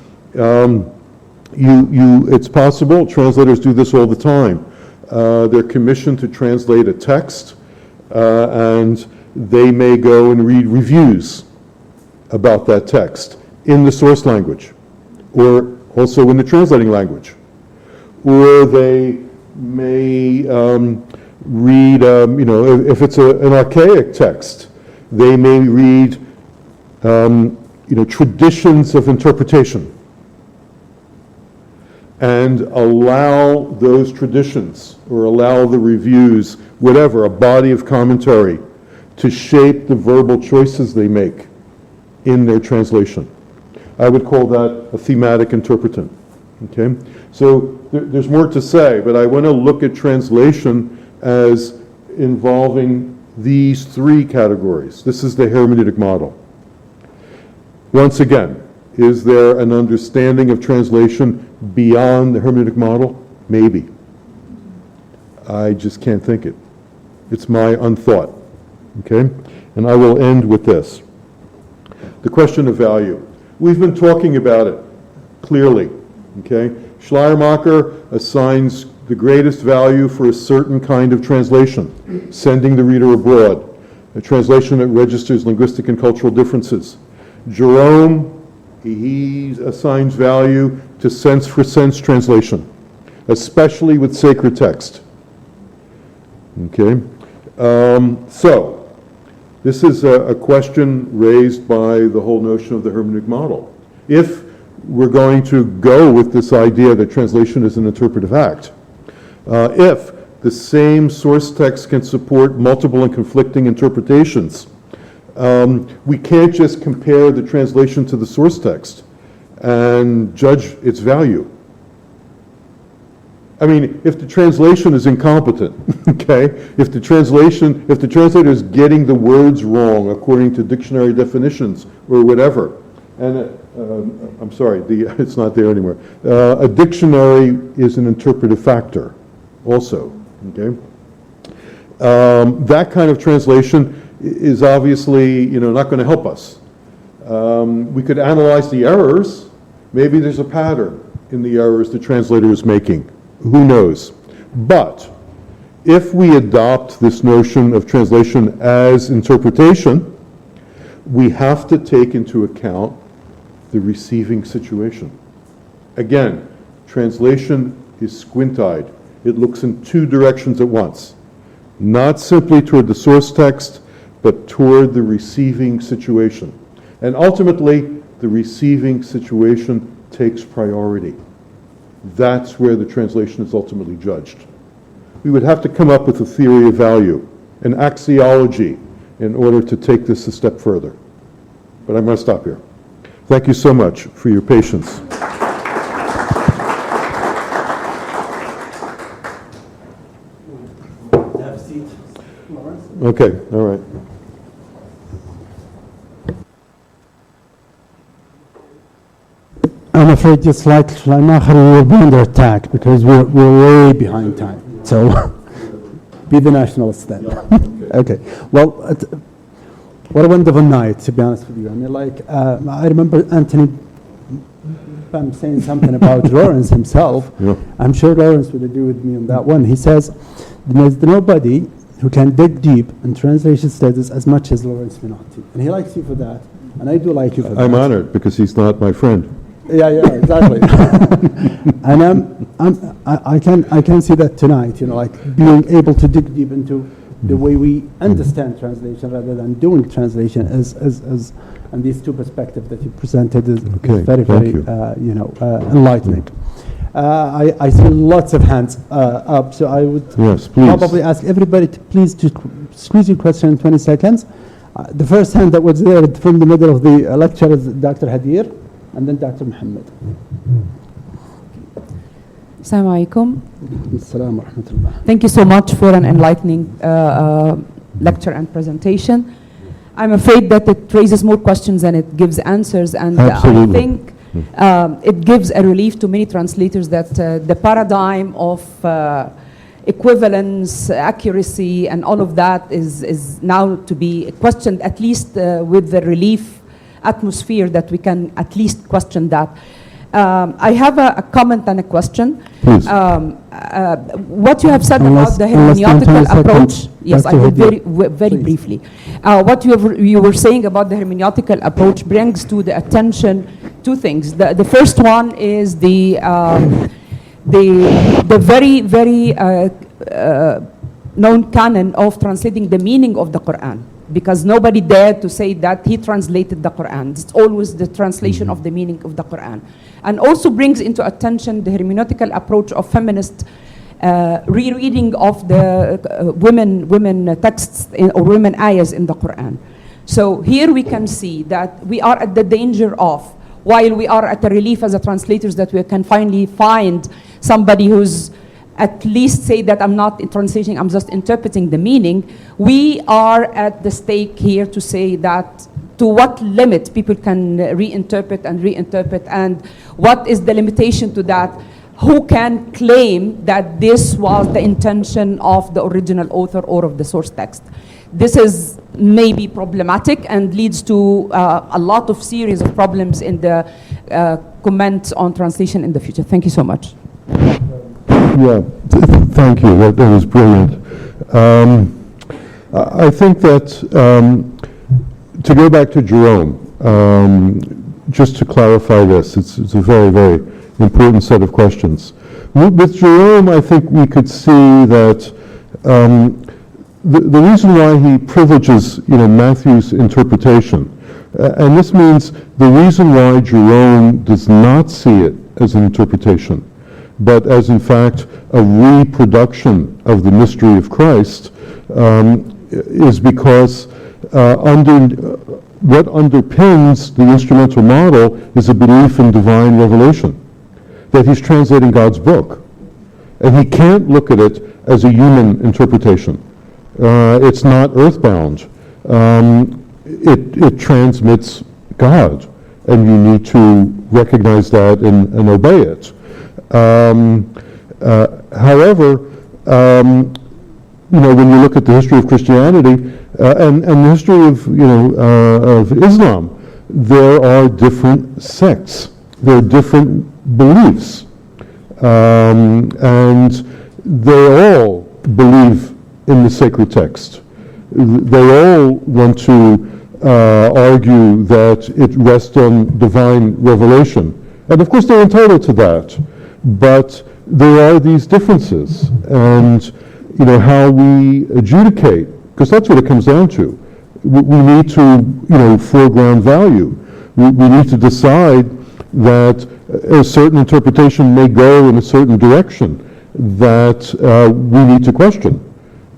it's possible. Translators do this all the time. They're commissioned to translate a text, and they may go and read reviews about that text in the source language, or also in the translating language. Or they may read, if it's an archaic text, they may read, traditions of interpretation, and allow those traditions, or allow the reviews, whatever, a body of commentary, to shape the verbal choices they make in their translation. I would call that a thematic interpretant. Okay? So there's more to say, but I want to look at translation as involving these three categories. This is the hermeneutic model. Once again, is there an understanding of translation beyond the hermeneutic model? Maybe. I just can't think it. It's my unthought. Okay? And I will end with this. The question of value. We've been talking about it clearly. Okay? Schleiermacher assigns the greatest value for a certain kind of translation, sending the reader abroad, a translation that registers linguistic and cultural differences. Jerome, he assigns value to sense for sense translation, especially with sacred text. Okay? So, this is a question raised by the whole notion of the hermeneutic model. If we're going to go with this idea that translation is an interpretive act, if the same source text can support multiple and conflicting interpretations, We can't just compare the translation to the source text and judge its value. I mean, if the translation is incompetent, okay, if the translator is getting the words wrong according to dictionary definitions or whatever, and I'm sorry, it's not there anymore. A dictionary is an interpretive factor also, okay? That kind of translation is obviously, not going to help us. We could analyze the errors. Maybe there's a pattern in the errors the translator is making. Who knows? But if we adopt this notion of translation as interpretation, we have to take into account the receiving situation. Again, translation is squint-eyed. It looks in two directions at once. Not simply toward the source text, but toward the receiving situation. And ultimately, the receiving situation takes priority. That's where the translation is ultimately judged. We would have to come up with a theory of value, an axiology, in order to take this a step further. But I'm going to stop here. Thank you so much for your patience. Have a seat, Lawrence. Okay, all right. I'm afraid just like Schleiermacher, we will be under attack because we're way behind time. So be the nationalists then. Okay. Well, what a wonderful night, to be honest with you. I mean, I remember Anthony Bam saying something about Lawrence himself. Yeah. I'm sure Lawrence would agree with me on that one. He says, there's nobody who can dig deep in translation studies as much as Lawrence Minotti. And he likes you for that. And I do like you for that. I'm honored because he's not my friend. Yeah, exactly. And I can see that tonight, being able to dig deep into the way we understand translation rather than doing translation and these two perspectives that you presented is very, very, enlightening. I see lots of hands up, so I would probably ask everybody to please just squeeze your question in 20 seconds. The first hand that was there from the middle of the lecture is Dr. Hadir. And then Dr. Muhammad. Assalamu alaikum. Assalamu rahmatullah. Thank you so much for an enlightening lecture and presentation. I'm afraid that it raises more questions than it gives answers, and I think it gives a relief to many translators that the paradigm of equivalence, accuracy, and all of that is now to be questioned, at least with the relief atmosphere that we can at least question that. I have a comment and a question. Please. What you have said about the hermeneutical approach, yes, I will very briefly. What you were saying about the hermeneutical approach brings to the attention two things. The first one is the very, very known canon of translating the meaning of the Quran, because nobody dared to say that he translated the Quran. It's always the translation of the meaning of the Quran. And also brings into attention the hermeneutical approach of feminist rereading of the women texts or women ayahs in the Quran. So here we can see that we are at the danger of, while we are at a relief as a translators that we can finally find somebody who's at least say that I'm not translating, I'm just interpreting the meaning, we are at the stake here to say that to what limit people can reinterpret, and what is the limitation to that? Who can claim that this was the intention of the original author or of the source text? This is maybe problematic and leads to a lot of series of problems in the comments on translation in the future. Thank you so much. Yeah, thank you. That was brilliant. I think that to go back to Jerome, just to clarify this, it's a very, very important set of questions. With Jerome, I think we could see that the reason why he privileges, Matthew's interpretation, and this means the reason why Jerome does not see it as an interpretation, but as in fact a reproduction of the mystery of Christ, is because what underpins the instrumental model is a belief in divine revelation, that he's translating God's book. And he can't look at it as a human interpretation. It's not earthbound. It transmits God, and you need to recognize that and obey it. However, when you look at the history of Christianity and the history of Islam, there are different sects. There are different beliefs, and they all believe in the sacred text. They all want to argue that it rests on divine revelation. And of course they're entitled to that. But there are these differences. And how we adjudicate, because that's what it comes down to. We need to, foreground value. We need to decide that a certain interpretation may go in a certain direction that we need to question.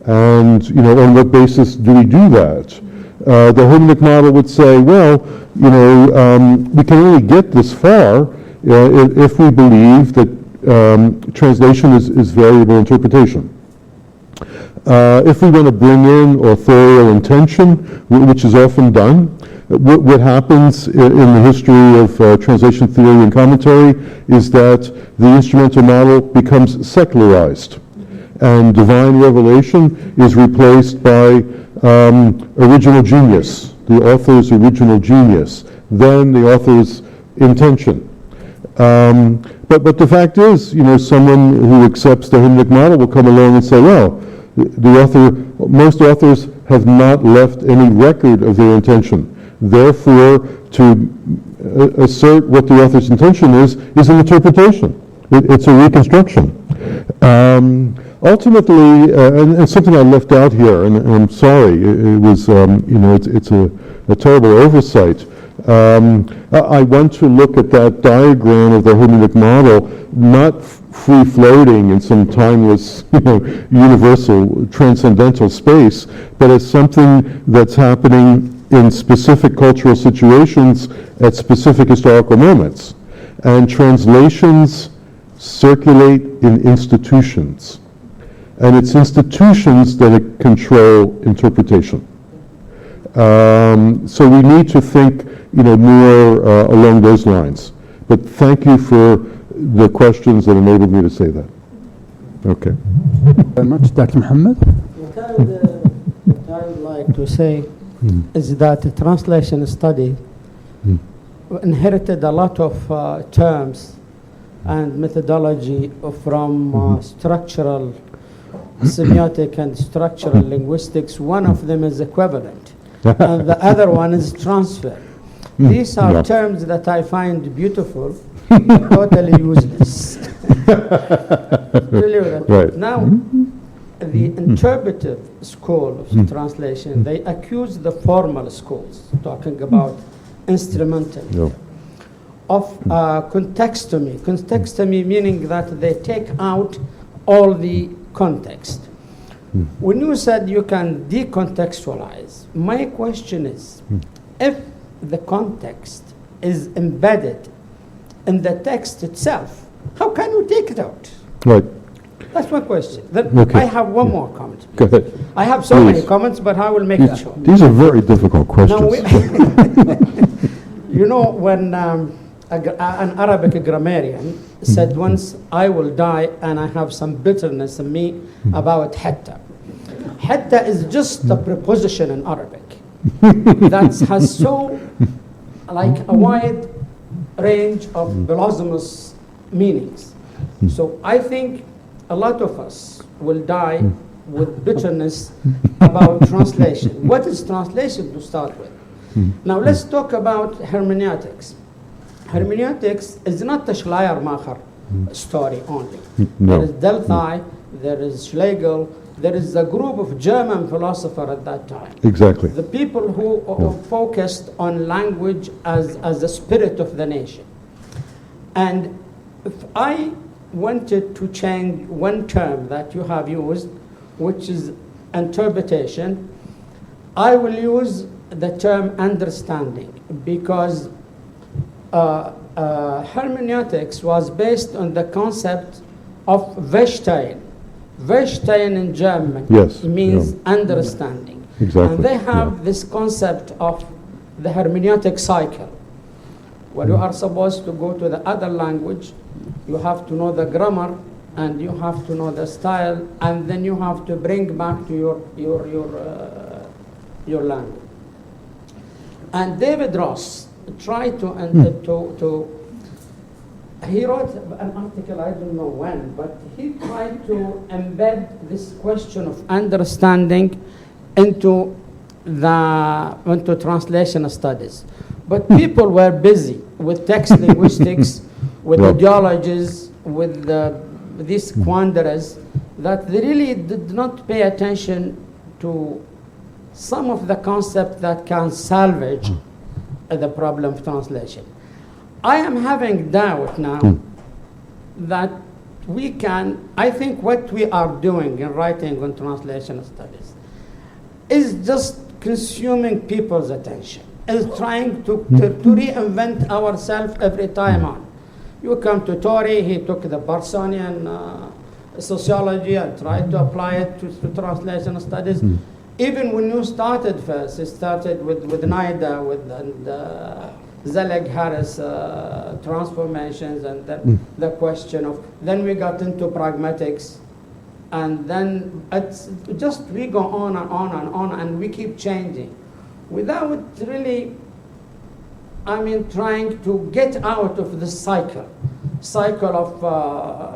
And, on what basis do we do that? The hermeneutic model would say, well, we can only get this far if we believe that translation is variable interpretation. If we want to bring in authorial intention, which is often done, what happens in the history of translation theory and commentary is that the instrumental model becomes secularized, and divine revelation is replaced by original genius, the author's original genius, then the author's intention. But the fact is, someone who accepts the hermeneutic model will come along and say, well, most authors have not left any record of their intention. Therefore, to assert what the author's intention is an interpretation. It's a reconstruction. Ultimately, and something I left out here, and I'm sorry, it was, it's a terrible oversight. I want to look at that diagram of the hermeneutic model, not free-floating in some timeless, universal, transcendental space, but as something that's happening in specific cultural situations at specific historical moments. And translations circulate in institutions. And it's institutions that control interpretation. So we need to think, more along those lines. But thank you for the questions that enabled me to say that. Okay. Very much, Dr. Muhammad. What I would like to say is that the translation study inherited a lot of terms and methodology from structural semiotic and structural linguistics. One of them is equivalent, and the other one is transfer. These are terms that I find beautiful, but totally useless. Right. Now, the interpretive school of translation, they accuse the formal schools, talking about instrumental, of contextomy. Contextomy meaning that they take out all the context. When you said you can decontextualize, my question is, if the context is embedded in the text itself, how can you take it out? Right. That's my question. Then Okay. I have one more comment. Go ahead. I have so many comments, but I will make it short. These are very difficult Now, questions. when an Arabic grammarian said once, I will die and I have some bitterness in me about hatta. Hatta is just a preposition in Arabic that has so like a wide range of blasphemous meanings. So I think a lot of us will die with bitterness about translation. What is translation to start with? Now let's talk about hermeneutics. Hermeneutics is not a Schleiermacher story only. No. There is Delphi, there is Schlegel, there is a group of German philosophers at that time. Exactly. The people who focused on language as the spirit of the nation. And if I wanted to change one term that you have used, which is interpretation, I will use the term understanding because hermeneutics was based on the concept of Verstehen. Verstehen in German Yes, means yeah. understanding. Exactly, And they have yeah. this concept of the hermeneutic cycle, where you are supposed to go to the other language, you have to know the grammar, and you have to know the style, and then you have to bring back to your language. And David Ross tried he wrote an article, I don't know when, but he tried to embed this question of understanding into translation studies. But people were busy with text linguistics, with Yep. ideologies, with these quandaries, that they really did not pay attention to some of the concepts that can salvage the problem of translation. I am having doubt now that we can, I think what we are doing in writing on translation studies is just consuming people's attention, is trying to reinvent ourselves every time on. You come to Tori, he took the Barsanian sociology and tried to apply it to translation studies. Even when you started first, it started with NIDA, and Zelig Harris transformations, and then the question of, then we got into pragmatics, and then it's just we go on and on and on, and we keep changing without really, trying to get out of the cycle of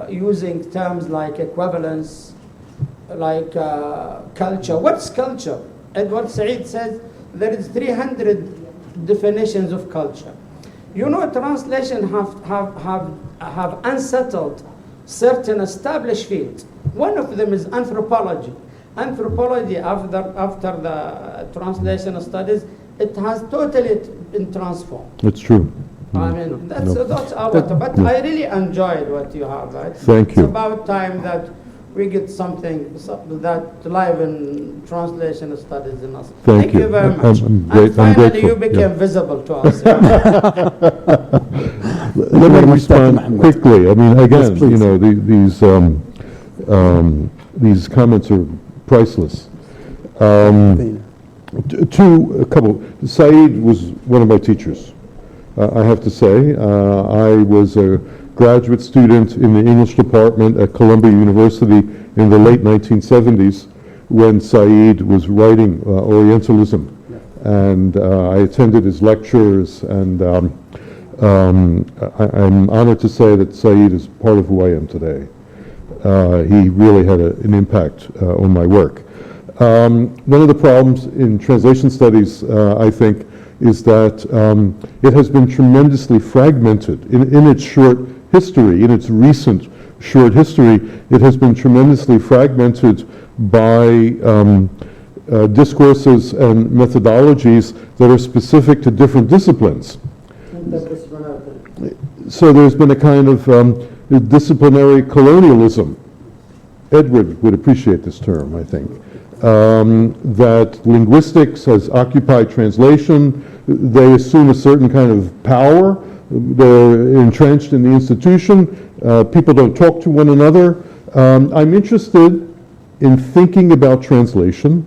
using terms like equivalence, like culture. What's culture? Edward Said says there is 300 definitions of culture. You know, translation have unsettled certain established fields. One of them is anthropology. Anthropology, after the translation studies, it has totally been transformed. It's true. That's our. But I really enjoyed what you have. Right? Thank you. It's about time that we get something that live in translation studies in us. Thank you. very much. I'm And finally, grateful, you became yeah. visible to us. Let me respond quickly. Again, please. these comments are priceless. A couple. Saeed was one of my teachers. I have to say, I was a graduate student in the English department at Columbia University in the late 1970s when Saeed was writing Orientalism. And I attended his lectures, and I'm honored to say that Saeed is part of who I am today. He really had an impact on my work. One of the problems in translation studies, I think, is that it has been tremendously fragmented in its short history, in its recent short history. It has been tremendously fragmented by discourses and methodologies that are specific to different disciplines. So there's been a kind of disciplinary colonialism. Edward would appreciate this term, I think. That linguistics has occupied translation. They assume a certain kind of power. They're entrenched in the institution. People don't talk to one another. I'm interested in thinking about translation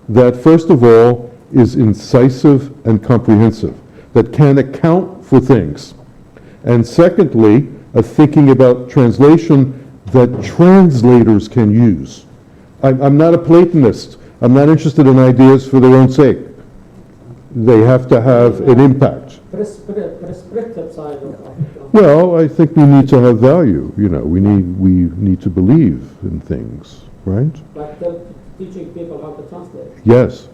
that, first of all, is incisive and comprehensive, that can account for things. And secondly, thinking about translation that translators can use. I'm not a Platonist. I'm not interested in ideas for their own sake. They have to have an impact. Prescriptive side of Well, I think we need to have value. We need to believe in things, right? like teaching people how to translate. Yes,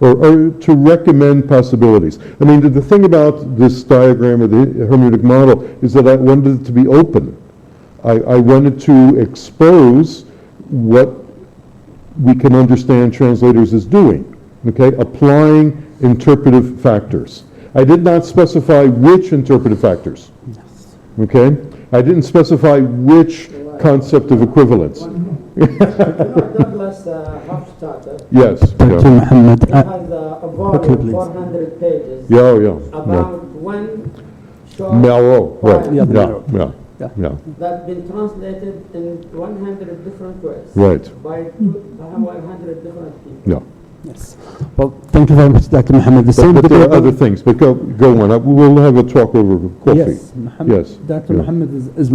or to recommend possibilities. The thing about this diagram of the hermeneutic model is that I wanted it to be open. I wanted to expose what we can understand translators as doing, okay? Applying interpretive factors. I did not specify which interpretive factors, okay? I didn't specify which concept of equivalence. Douglas Hofstadter. Yes. Dr. Yeah. Muhammad, It has a Okay, volume, please. 400 pages, Yeah, yeah. about one short Malraux, right. poem Yeah, Yeah, Malraux. yeah, Yeah. yeah. that's been translated in 100 different ways. Right. By 100 different people. Yeah. yes. Well, thank you very much, Dr. Muhammad. The same But there are debate- other things, but go on. We'll have a talk over coffee. Yes, Muhammad, Yes, Dr. yeah. Muhammad is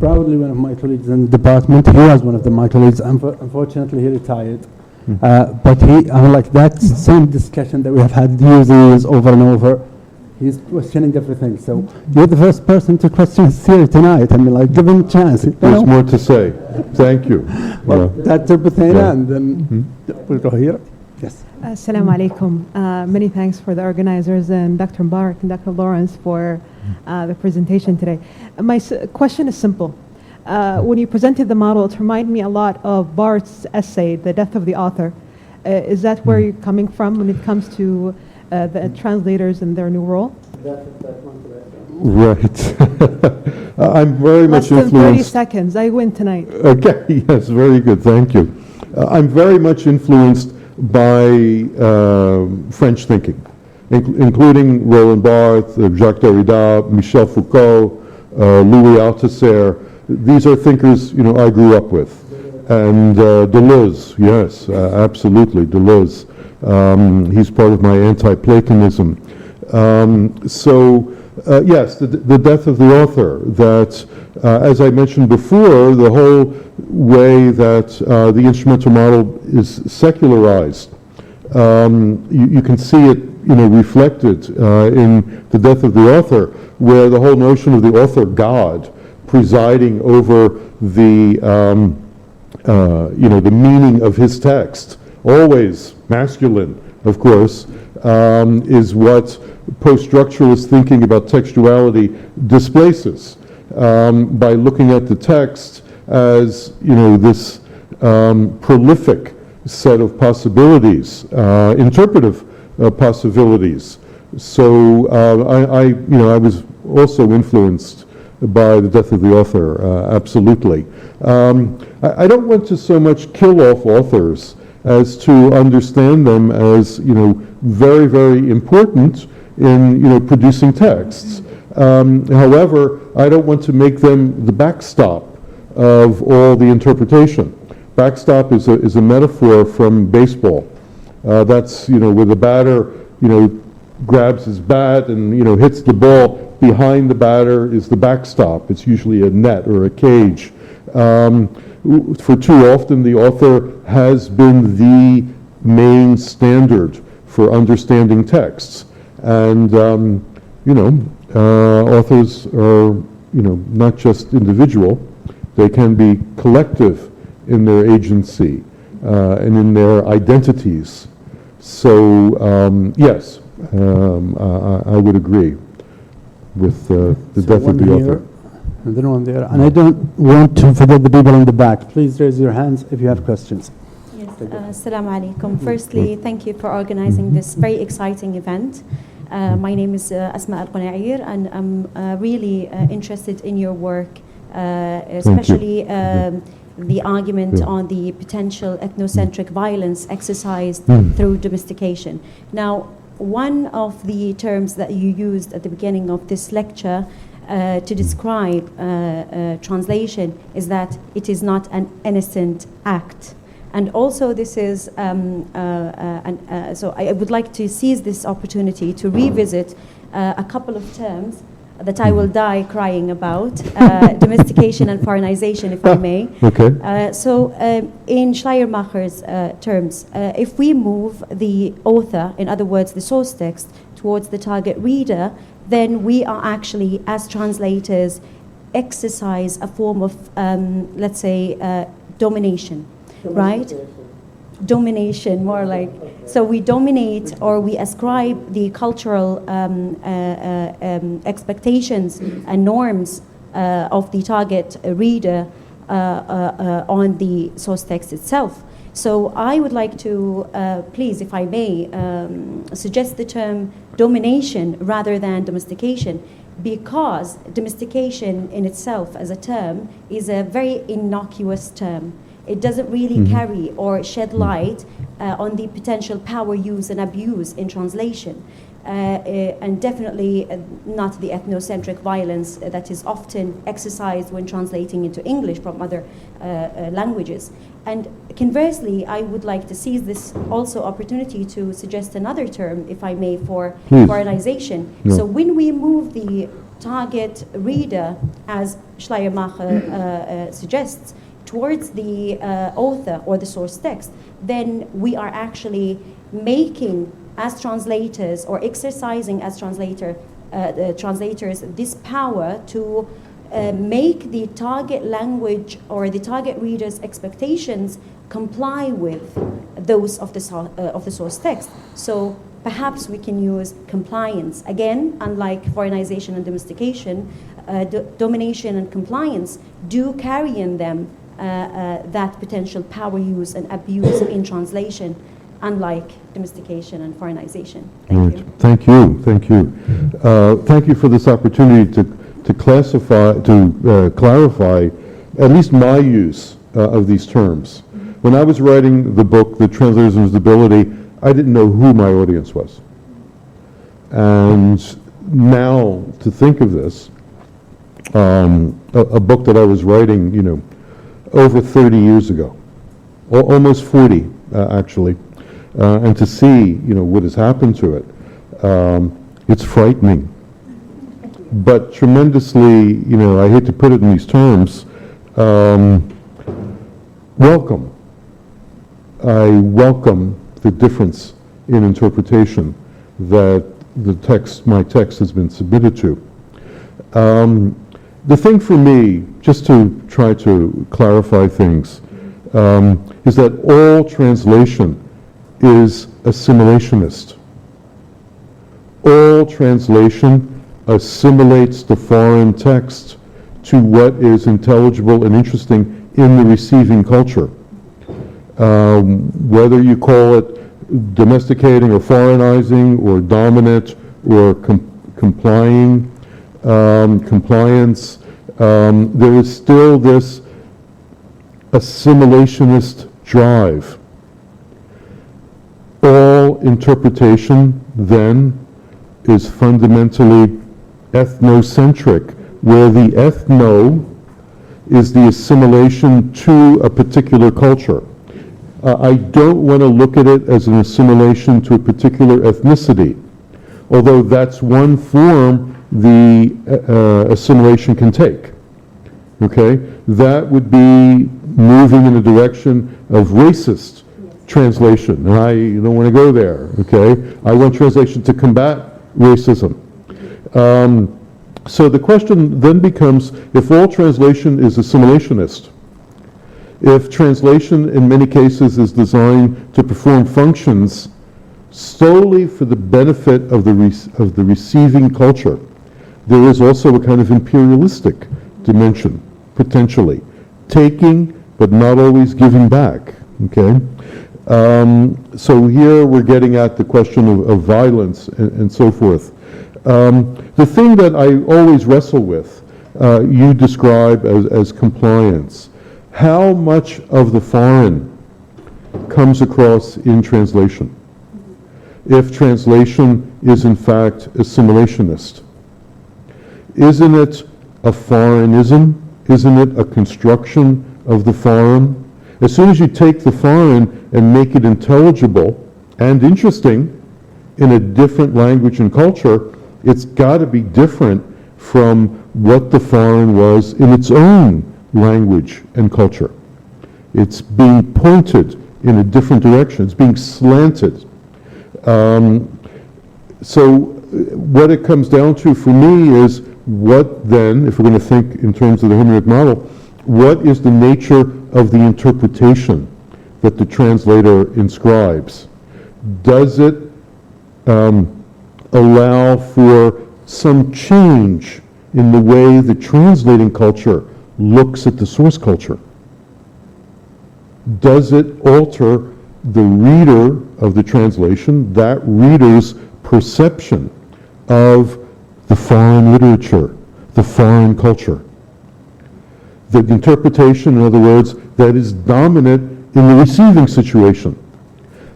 proudly one of my colleagues in the department. He was one of my colleagues. Unfortunately, he retired. But like that same discussion that we have had years over and over, he's questioning everything. So you're the first person to question his theory tonight. I mean, like, give him a chance. You There's know? more to say. Thank you. Well, Yeah. Dr. Buthena, Yeah. and then we'll go here. Yes. Assalamu alaikum. Many thanks for the organizers and Dr. Mubarak and Dr. Lawrence for the presentation today. My question is simple. When you presented the model, it reminded me a lot of Barth's essay, The Death of the Author. Is that where you're coming from when it comes to the translators and their new role? Right. I'm very Less much than 30 influenced. seconds. I win tonight. Okay, yes, very good, thank you. I'm very much influenced by French thinking, including Roland Barthes, Jacques Derrida, Michel Foucault, Louis Althusser. These are thinkers, I grew up with. And Deleuze, yes, absolutely, Deleuze. He's part of my anti-Platonism. Yes, the death of the author, that, as I mentioned before, the whole way that the instrumental model is secularized, you can see it, reflected in the death of the author, where the whole notion of the author God presiding over the, the meaning of his text, always masculine, of course, is what post-structuralist thinking about textuality displaces by looking at the text as, this prolific set of possibilities, interpretive possibilities. So I was also influenced by the death of the author, absolutely. I don't want to so much kill off authors as to understand them as, very, very important in, producing texts. However, I don't want to make them the backstop of all the interpretation. Backstop is a metaphor from baseball. That's, where the batter, grabs his bat and, hits the ball. Behind the batter is the backstop. It's usually a net or a cage. For too often, the author has been the main standard for understanding texts. And, authors are, not just individual, they can be collective in their agency and in their identities. So, yes, I would agree with the death of the author. And then one there. And I don't want to forget the people in the back. Please raise your hands if you have questions. Yes, Assalamu alaikum. Firstly, thank you for organizing this very exciting event. My name is Asma Al-Quna'ir, and I'm really interested in your work, especially the argument on the potential ethnocentric violence exercised through domestication. Now, one of the terms that you used at the beginning of this lecture to describe translation is that it is not an innocent act. And also this is, so I would like to seize this opportunity to revisit a couple of terms that I will die crying about, domestication and foreignization, if I may. Okay. In Schleiermacher's terms, if we move the author, in other words, the source text, towards the target reader, then we are actually, as translators, exercise a form of, let's say, domination, right? Domination, more like. So we dominate or we ascribe the cultural expectations and norms of the target reader on the source text itself. So I would like to, please, if I may, suggest the term domination rather than domestication, because domestication in itself as a term is a very innocuous term. It doesn't really carry or shed light on the potential power use and abuse in translation. And definitely not the ethnocentric violence that is often exercised when translating into English from other languages. And conversely, I would like to seize this also opportunity to suggest another term, if I may, for Please. foreignization. Yeah. So when we move the target reader, as Schleiermacher suggests, towards the author or the source text, then we are actually making, as translators, or exercising as translators, this power to make the target language or the target reader's expectations comply with those of the source text. So perhaps we can use compliance. Again, unlike foreignization and domestication, domination and compliance do carry in them that potential power use and abuse in translation, unlike domestication and foreignization. Thank you. Thank you. Thank you. Thank you for this opportunity to clarify at least my use of these terms. When I was writing the book, The Translator's Invisibility, I didn't know who my audience was. And now to think of this, a book that I was writing, over 30 years ago, almost 40 actually, and to see, what has happened to it, it's frightening. But tremendously, I hate to put it in these terms, welcome. I welcome the difference in interpretation that my text has been submitted to. The thing for me, just to try to clarify things, is that all translation is assimilationist. All translation assimilates the foreign text to what is intelligible and interesting in the receiving culture. Whether you call it domesticating or foreignizing or dominant or complying, compliance, there is still this assimilationist drive. All interpretation then is fundamentally ethnocentric, where the ethno is the assimilation to a particular culture. I don't want to look at it as an assimilation to a particular ethnicity, although that's one form the assimilation can take. Okay? That would be moving in the direction of racist translation, and I don't want to go there. Okay? I want translation to combat racism. So the question then becomes, if all translation is assimilationist, if translation in many cases is designed to perform functions solely for the benefit of the receiving culture, there is also a kind of imperialistic dimension, potentially. Taking, but not always giving back, okay? So here we're getting at the question of violence and so forth. The thing that I always wrestle with, you describe as compliance. How much of the foreign comes across in translation? If translation is in fact assimilationist, isn't it a foreignism? Isn't it a construction of the foreign? As soon as you take the foreign and make it intelligible and interesting in a different language and culture, it's got to be different from what the foreign was in its own language and culture. It's being pointed in a different direction. It's being slanted. So what it comes down to for me is, what then, if we're going to think in terms of the hermeneutic model, what is the nature of the interpretation that the translator inscribes? Does it allow for some change in the way the translating culture looks at the source culture? Does it alter the reader of the translation, that reader's perception of the foreign literature, the foreign culture? the interpretation, in other words, that is dominant in the receiving situation.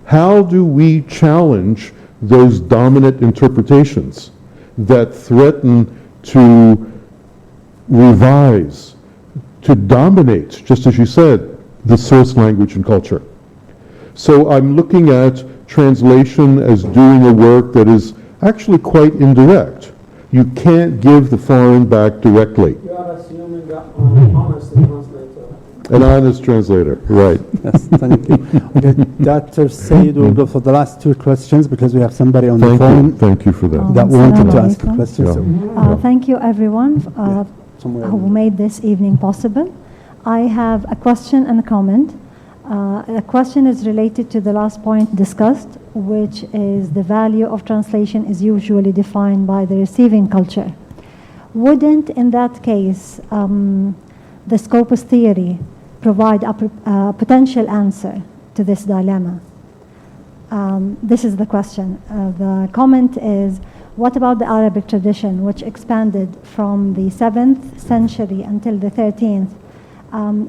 How do we challenge those dominant interpretations that threaten to revise, to dominate, just as you said, the source language and culture? So I'm looking at translation as doing a work that is actually quite indirect. You can't give the foreign back directly. You are assuming that honest translator. An honest translator, right. Yes, thank you. Okay, Dr. Said will go for the last two questions because we have somebody on the phone Thank you for that. that wanted to ask a Assalamu question. Yeah. So, Thank you, everyone, somewhere who made this evening possible. I have a question and a comment. The question is related to the last point discussed, which is the value of translation is usually defined by the receiving culture. Wouldn't, in that case, the Scopus theory provide a potential answer to this dilemma? This is the question. The comment is, what about the Arabic tradition, which expanded from the 7th century until the 13th?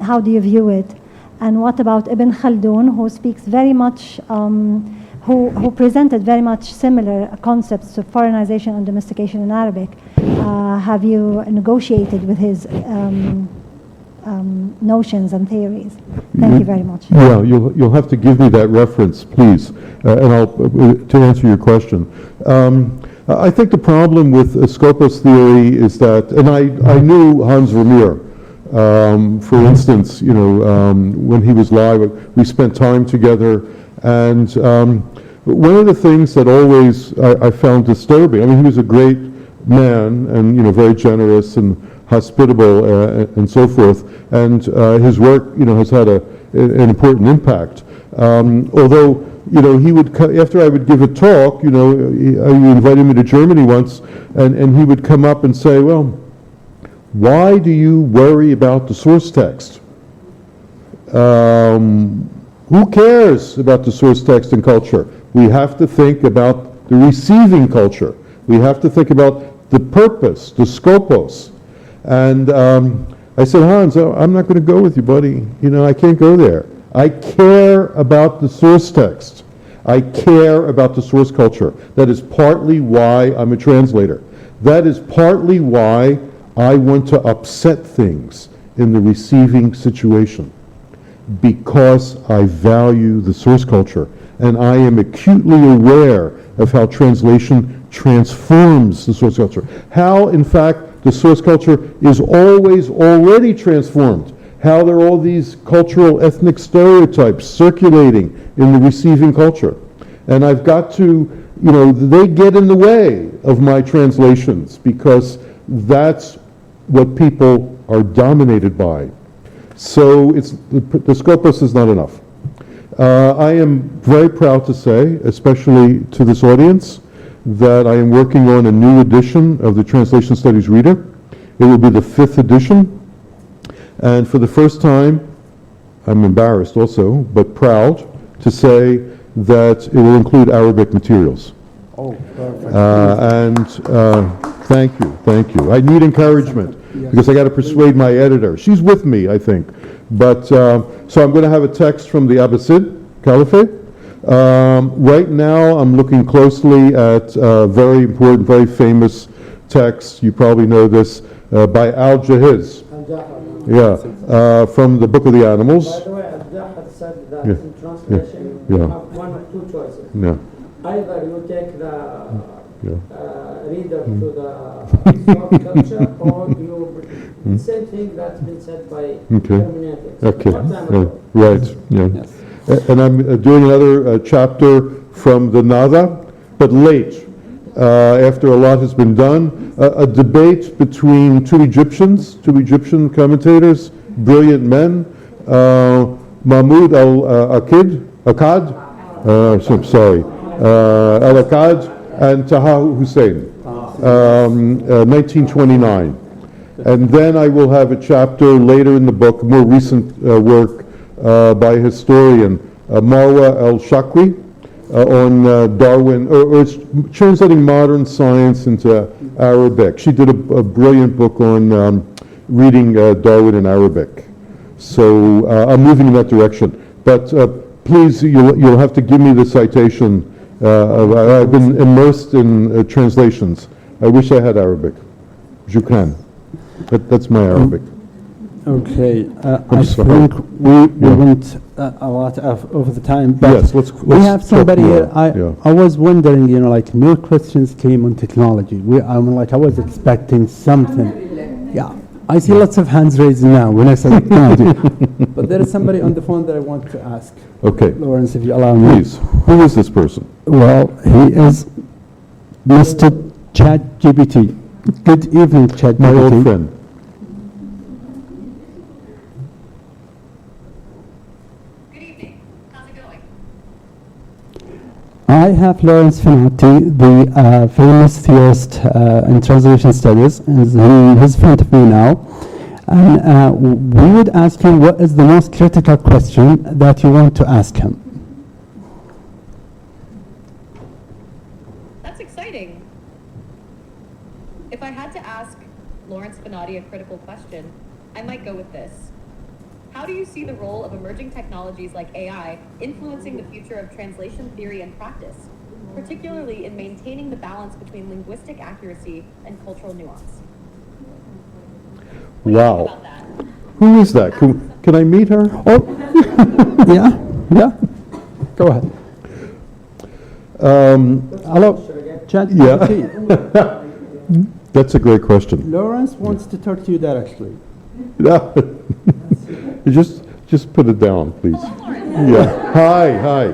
How do you view it? And what about Ibn Khaldun, who speaks very much, who presented very much similar concepts of foreignization and domestication in Arabic? Have you negotiated with his notions and theories? Thank you very much. Yeah, you'll have to give me that reference, please, and I'll to answer your question. I think the problem with Scopus theory is that, and I knew Hans Vermeer. For instance, when he was live, we spent time together, and one of the things that always I found disturbing, I mean, he was a great man and, very generous and hospitable and so forth, and his work, has had an important impact. Although, he would, after I would give a talk, he invited me to Germany once, and he would come up and say, well, why do you worry about the source text? Who cares about the source text and culture? We have to think about the receiving culture. We have to think about the purpose, the scopos. And I said, Hans, I'm not going to go with you, buddy. I can't go there. I care about the source text. I care about the source culture. That is partly why I'm a translator. That is partly why I want to upset things in the receiving situation, because I value the source culture, and I am acutely aware of how translation transforms the source culture. How, in fact, the source culture is always already transformed. How there are all these cultural ethnic stereotypes circulating in the receiving culture. And I've got to, they get in the way of my translations, because that's what people are dominated by. So the Scopus is not enough. I am very proud to say, especially to this audience, that I am working on a new edition of the Translation Studies Reader. It will be the 5th edition. And for the first time, I'm embarrassed also, but proud to say that it will include Arabic materials. Oh, perfect. Thank you. I need encouragement, because I got to persuade my editor. She's with me, I think. But, so I'm going to have a text from the Abbasid Caliphate. Right now, I'm looking closely at very important, very famous texts. You probably know this, by Al-Jahiz. Yeah, from the Book of the Animals. By the way, Al-Jahad said that Yeah. in translation, Yeah. you have one of two choices. Yeah, Either you take the yeah. reader to the soft culture, or you same thing that's been said by hermeneutics. Okay, What time ago? right, yeah. Yes. And I'm doing another chapter from the Nada, but late, after a lot has been done. A debate between two Egyptian commentators, brilliant men, Mahmoud Al-Akkad, Al-Akkad, and Taha Hussein, 1929. And then I will have a chapter later in the book, more recent work by a historian, Marwa El-Shakwi, on Darwin, or it's translating modern science into Arabic. She did a brilliant book on reading Darwin in Arabic. So I'm moving in that direction. But please, you'll have to give me the citation. I've been immersed in translations. I wish I had Arabic. Shukran. That's my Arabic. Okay, I'm I sorry. think we Yeah. went a lot over the time, but Yes, let's we have talk somebody more. here. Yeah. I was wondering, like more questions came on technology. I was expecting something. Yeah, I see lots of hands raised now when I said technology. But there is somebody on the phone that I want to ask. Okay, Lawrence, if you allow me. please. Who is this person? Well, he is Mr. ChatGPT. Good evening, ChatGPT. My old friend. I have Lawrence Finati, the famous theorist in translation studies, is in his front of me now. And we would ask him what is the most critical question that you want to ask him. That's exciting. If I had to ask Lawrence Finati a critical question, I might go with this. How do you see the role of emerging technologies like AI influencing the future of translation theory and practice, particularly in maintaining the balance between linguistic accuracy and cultural nuance? What do you think Wow. about that? Who is that? Can I meet her? Oh, yeah. Go ahead. Hello, ChatGPT. That's a great question. Lawrence wants to talk to you directly. Just put it down, please. Yeah. Hi.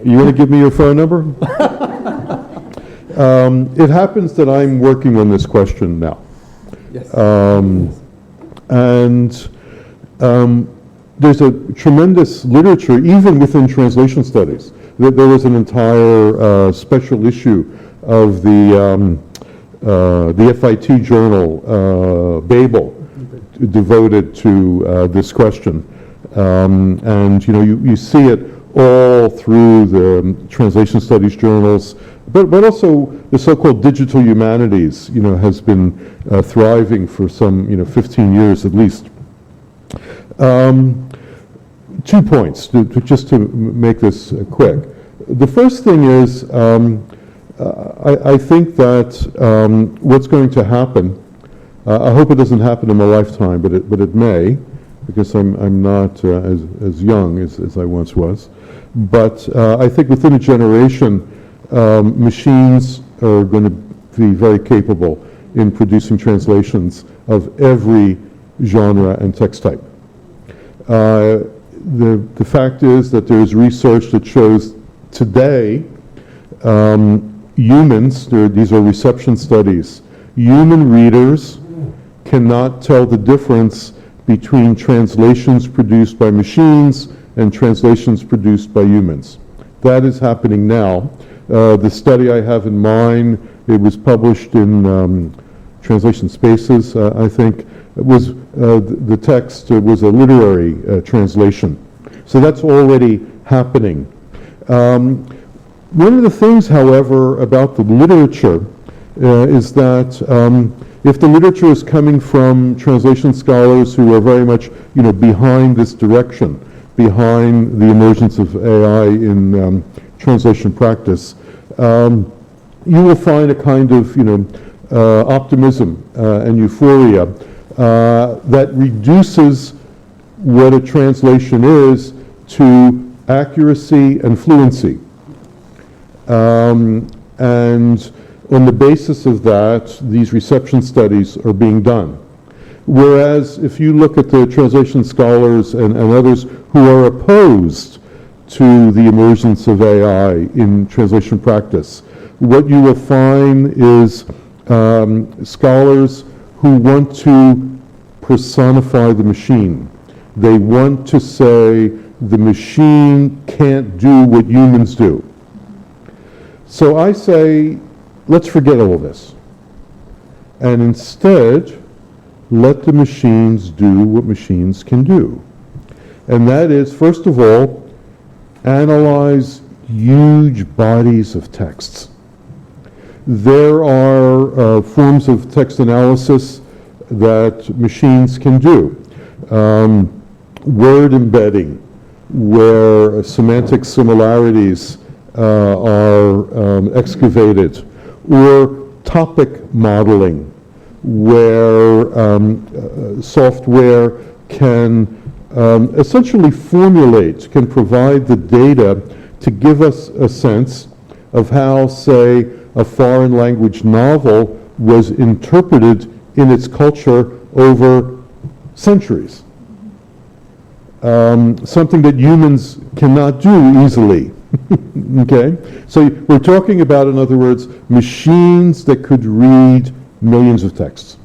You want to give me your phone number? It happens that I'm working on this question now. Yes. There's a tremendous literature, even within translation studies. There was an entire special issue of the FIT journal, Babel, devoted to this question. And you see it all through the translation studies journals, but also the so-called digital humanities, has been thriving for some, 15 years at least. 2 points, just to make this quick. The first thing is, I think that what's going to happen, I hope it doesn't happen in my lifetime, but it may, because I'm not as young as I once was. But I think within a generation, machines are going to be very capable in producing translations of every genre and text type. The fact is that there is research that shows today humans, these are reception studies, human readers cannot tell the difference between translations produced by machines and translations produced by humans. That is happening now. The study I have in mind, it was published in Translation Spaces, I think. It was, the text was a literary translation. So that's already happening. One of the things, however, about the literature is that if the literature is coming from translation scholars who are very much, behind this direction, behind the emergence of AI in translation practice, you will find a kind of, optimism and euphoria that reduces what a translation is to accuracy and fluency. And on the basis of that, these reception studies are being done. Whereas if you look at the translation scholars and others who are opposed to the emergence of AI in translation practice, what you will find is scholars who want to personify the machine. They want to say the machine can't do what humans do. So I say, let's forget all of this. And instead, let the machines do what machines can do. And that is, first of all, analyze huge bodies of texts. There are forms of text analysis that machines can do. Word embedding, where semantic similarities are excavated, or topic modeling, where software can essentially formulate, can provide the data to give us a sense of how, say, a foreign language novel was interpreted in its culture over centuries. Something that humans cannot do easily. Okay? So we're talking about, in other words, machines that could read millions of texts.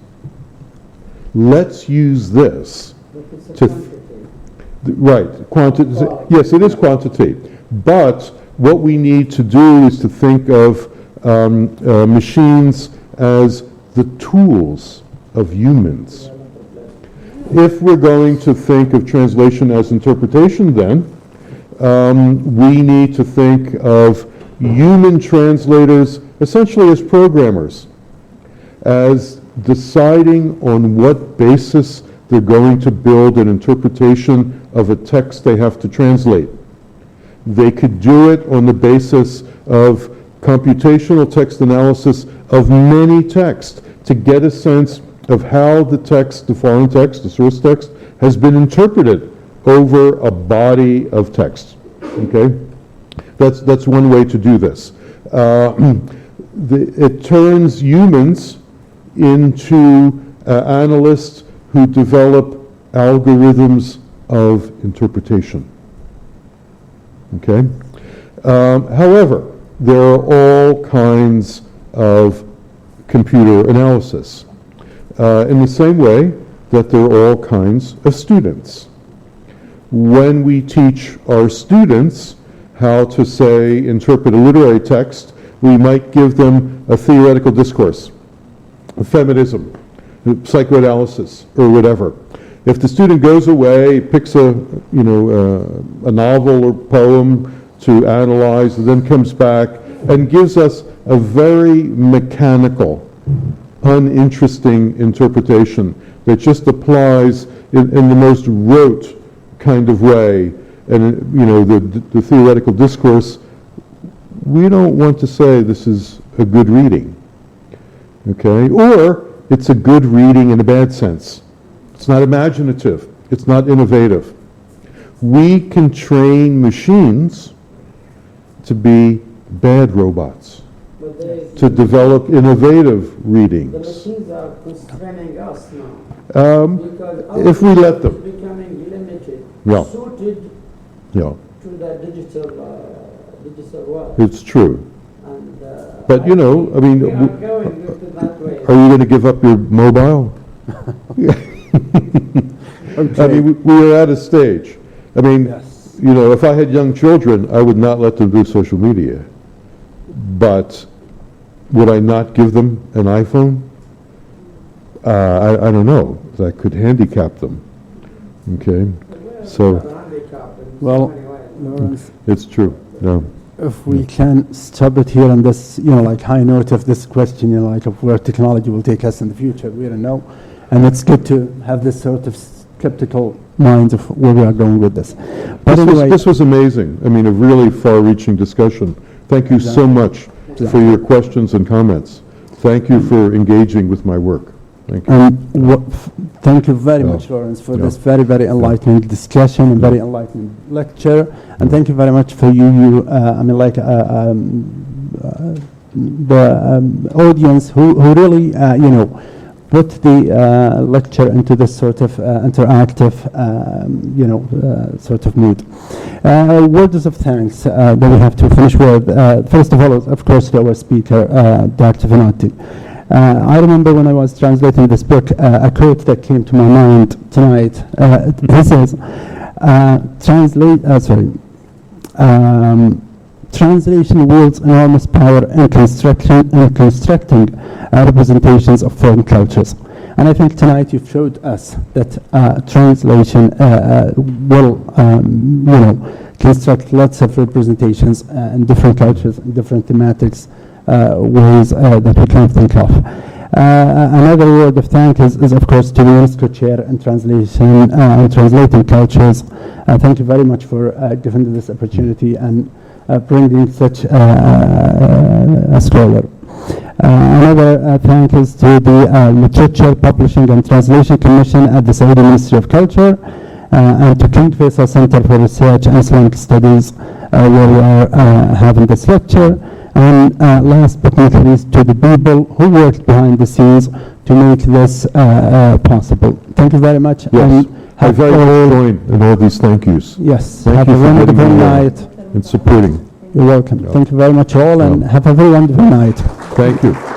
Let's use this to... Right, yes, it is quantity. But what we need to do is to think of machines as the tools of humans. If we're going to think of translation as interpretation, then we need to think of human translators essentially as programmers, as deciding on what basis they're going to build an interpretation of a text they have to translate. They could do it on the basis of computational text analysis of many texts to get a sense of how the text, the foreign text, the source text, has been interpreted over a body of text. Okay? That's one way to do this. It turns humans into analysts who develop algorithms of interpretation. Okay? However, there are all kinds of computer analysis. In the same way that there are all kinds of students. When we teach our students how to, say, interpret a literary text, we might give them a theoretical discourse, feminism, psychoanalysis, or whatever. If the student goes away, picks a novel or poem to analyze, and then comes back and gives us a very mechanical, uninteresting interpretation that just applies in the most rote kind of way, and the theoretical discourse, we don't want to say this is a good reading, okay? Or it's a good reading in a bad sense. It's not imaginative. It's not innovative. We can train machines to be bad robots, to develop innovative readings. The machines are constraining us now. Because if we let them. Is becoming limited, Yeah. suited Yeah, to the digital world. it's true. And, But, we are going are into that way. you going to give up your mobile? I mean, we are at a stage. I mean, Yes. if I had young children, I would not let them do social media. But would I not give them an iPhone? I don't know. That could handicap them. Okay? So, Well, Lawrence, it's true. No. if we can stop it here on this, high note of this question, of where technology will take us in the future, we don't know. And it's good to have this sort of skeptical mind of where we are going with this. But anyway, This was amazing. I mean, a really far-reaching discussion. Thank you so much for your questions and comments. Thank you for engaging with my work. Thank you. thank you very much, Lawrence, for this very, very enlightening discussion and very enlightening lecture. And thank you very much for the audience who really, put the lecture into this sort of interactive, sort of mood. Words of thanks that we have to finish with. First of all, of course, to our speaker, Dr. Vinotti. I remember when I was translating this book, a quote that came to my mind tonight. He says, translation wields enormous power in constructing representations of foreign cultures. And I think tonight you've showed us that translation will, construct lots of representations in different cultures, in different thematics, ways that we can think of. Another word of thanks is of course to the UNESCO Chair in Translation and Translating Cultures. Thank you very much for giving this opportunity and bringing such a scholar. Another thank is to the Literature, Publishing and Translation Commission at the Saudi Ministry of Culture and to King Faisal Center for Research and Islamic Studies where we are having this lecture. And last but not least, to the people who worked behind the scenes to make this possible. Thank you very much. Yes, And I have very much all- join in all these thank yous. Yes, Thank have you a for getting wonderful me night. and supporting. You're welcome. Thank you very much all and have a very wonderful night. Thank you.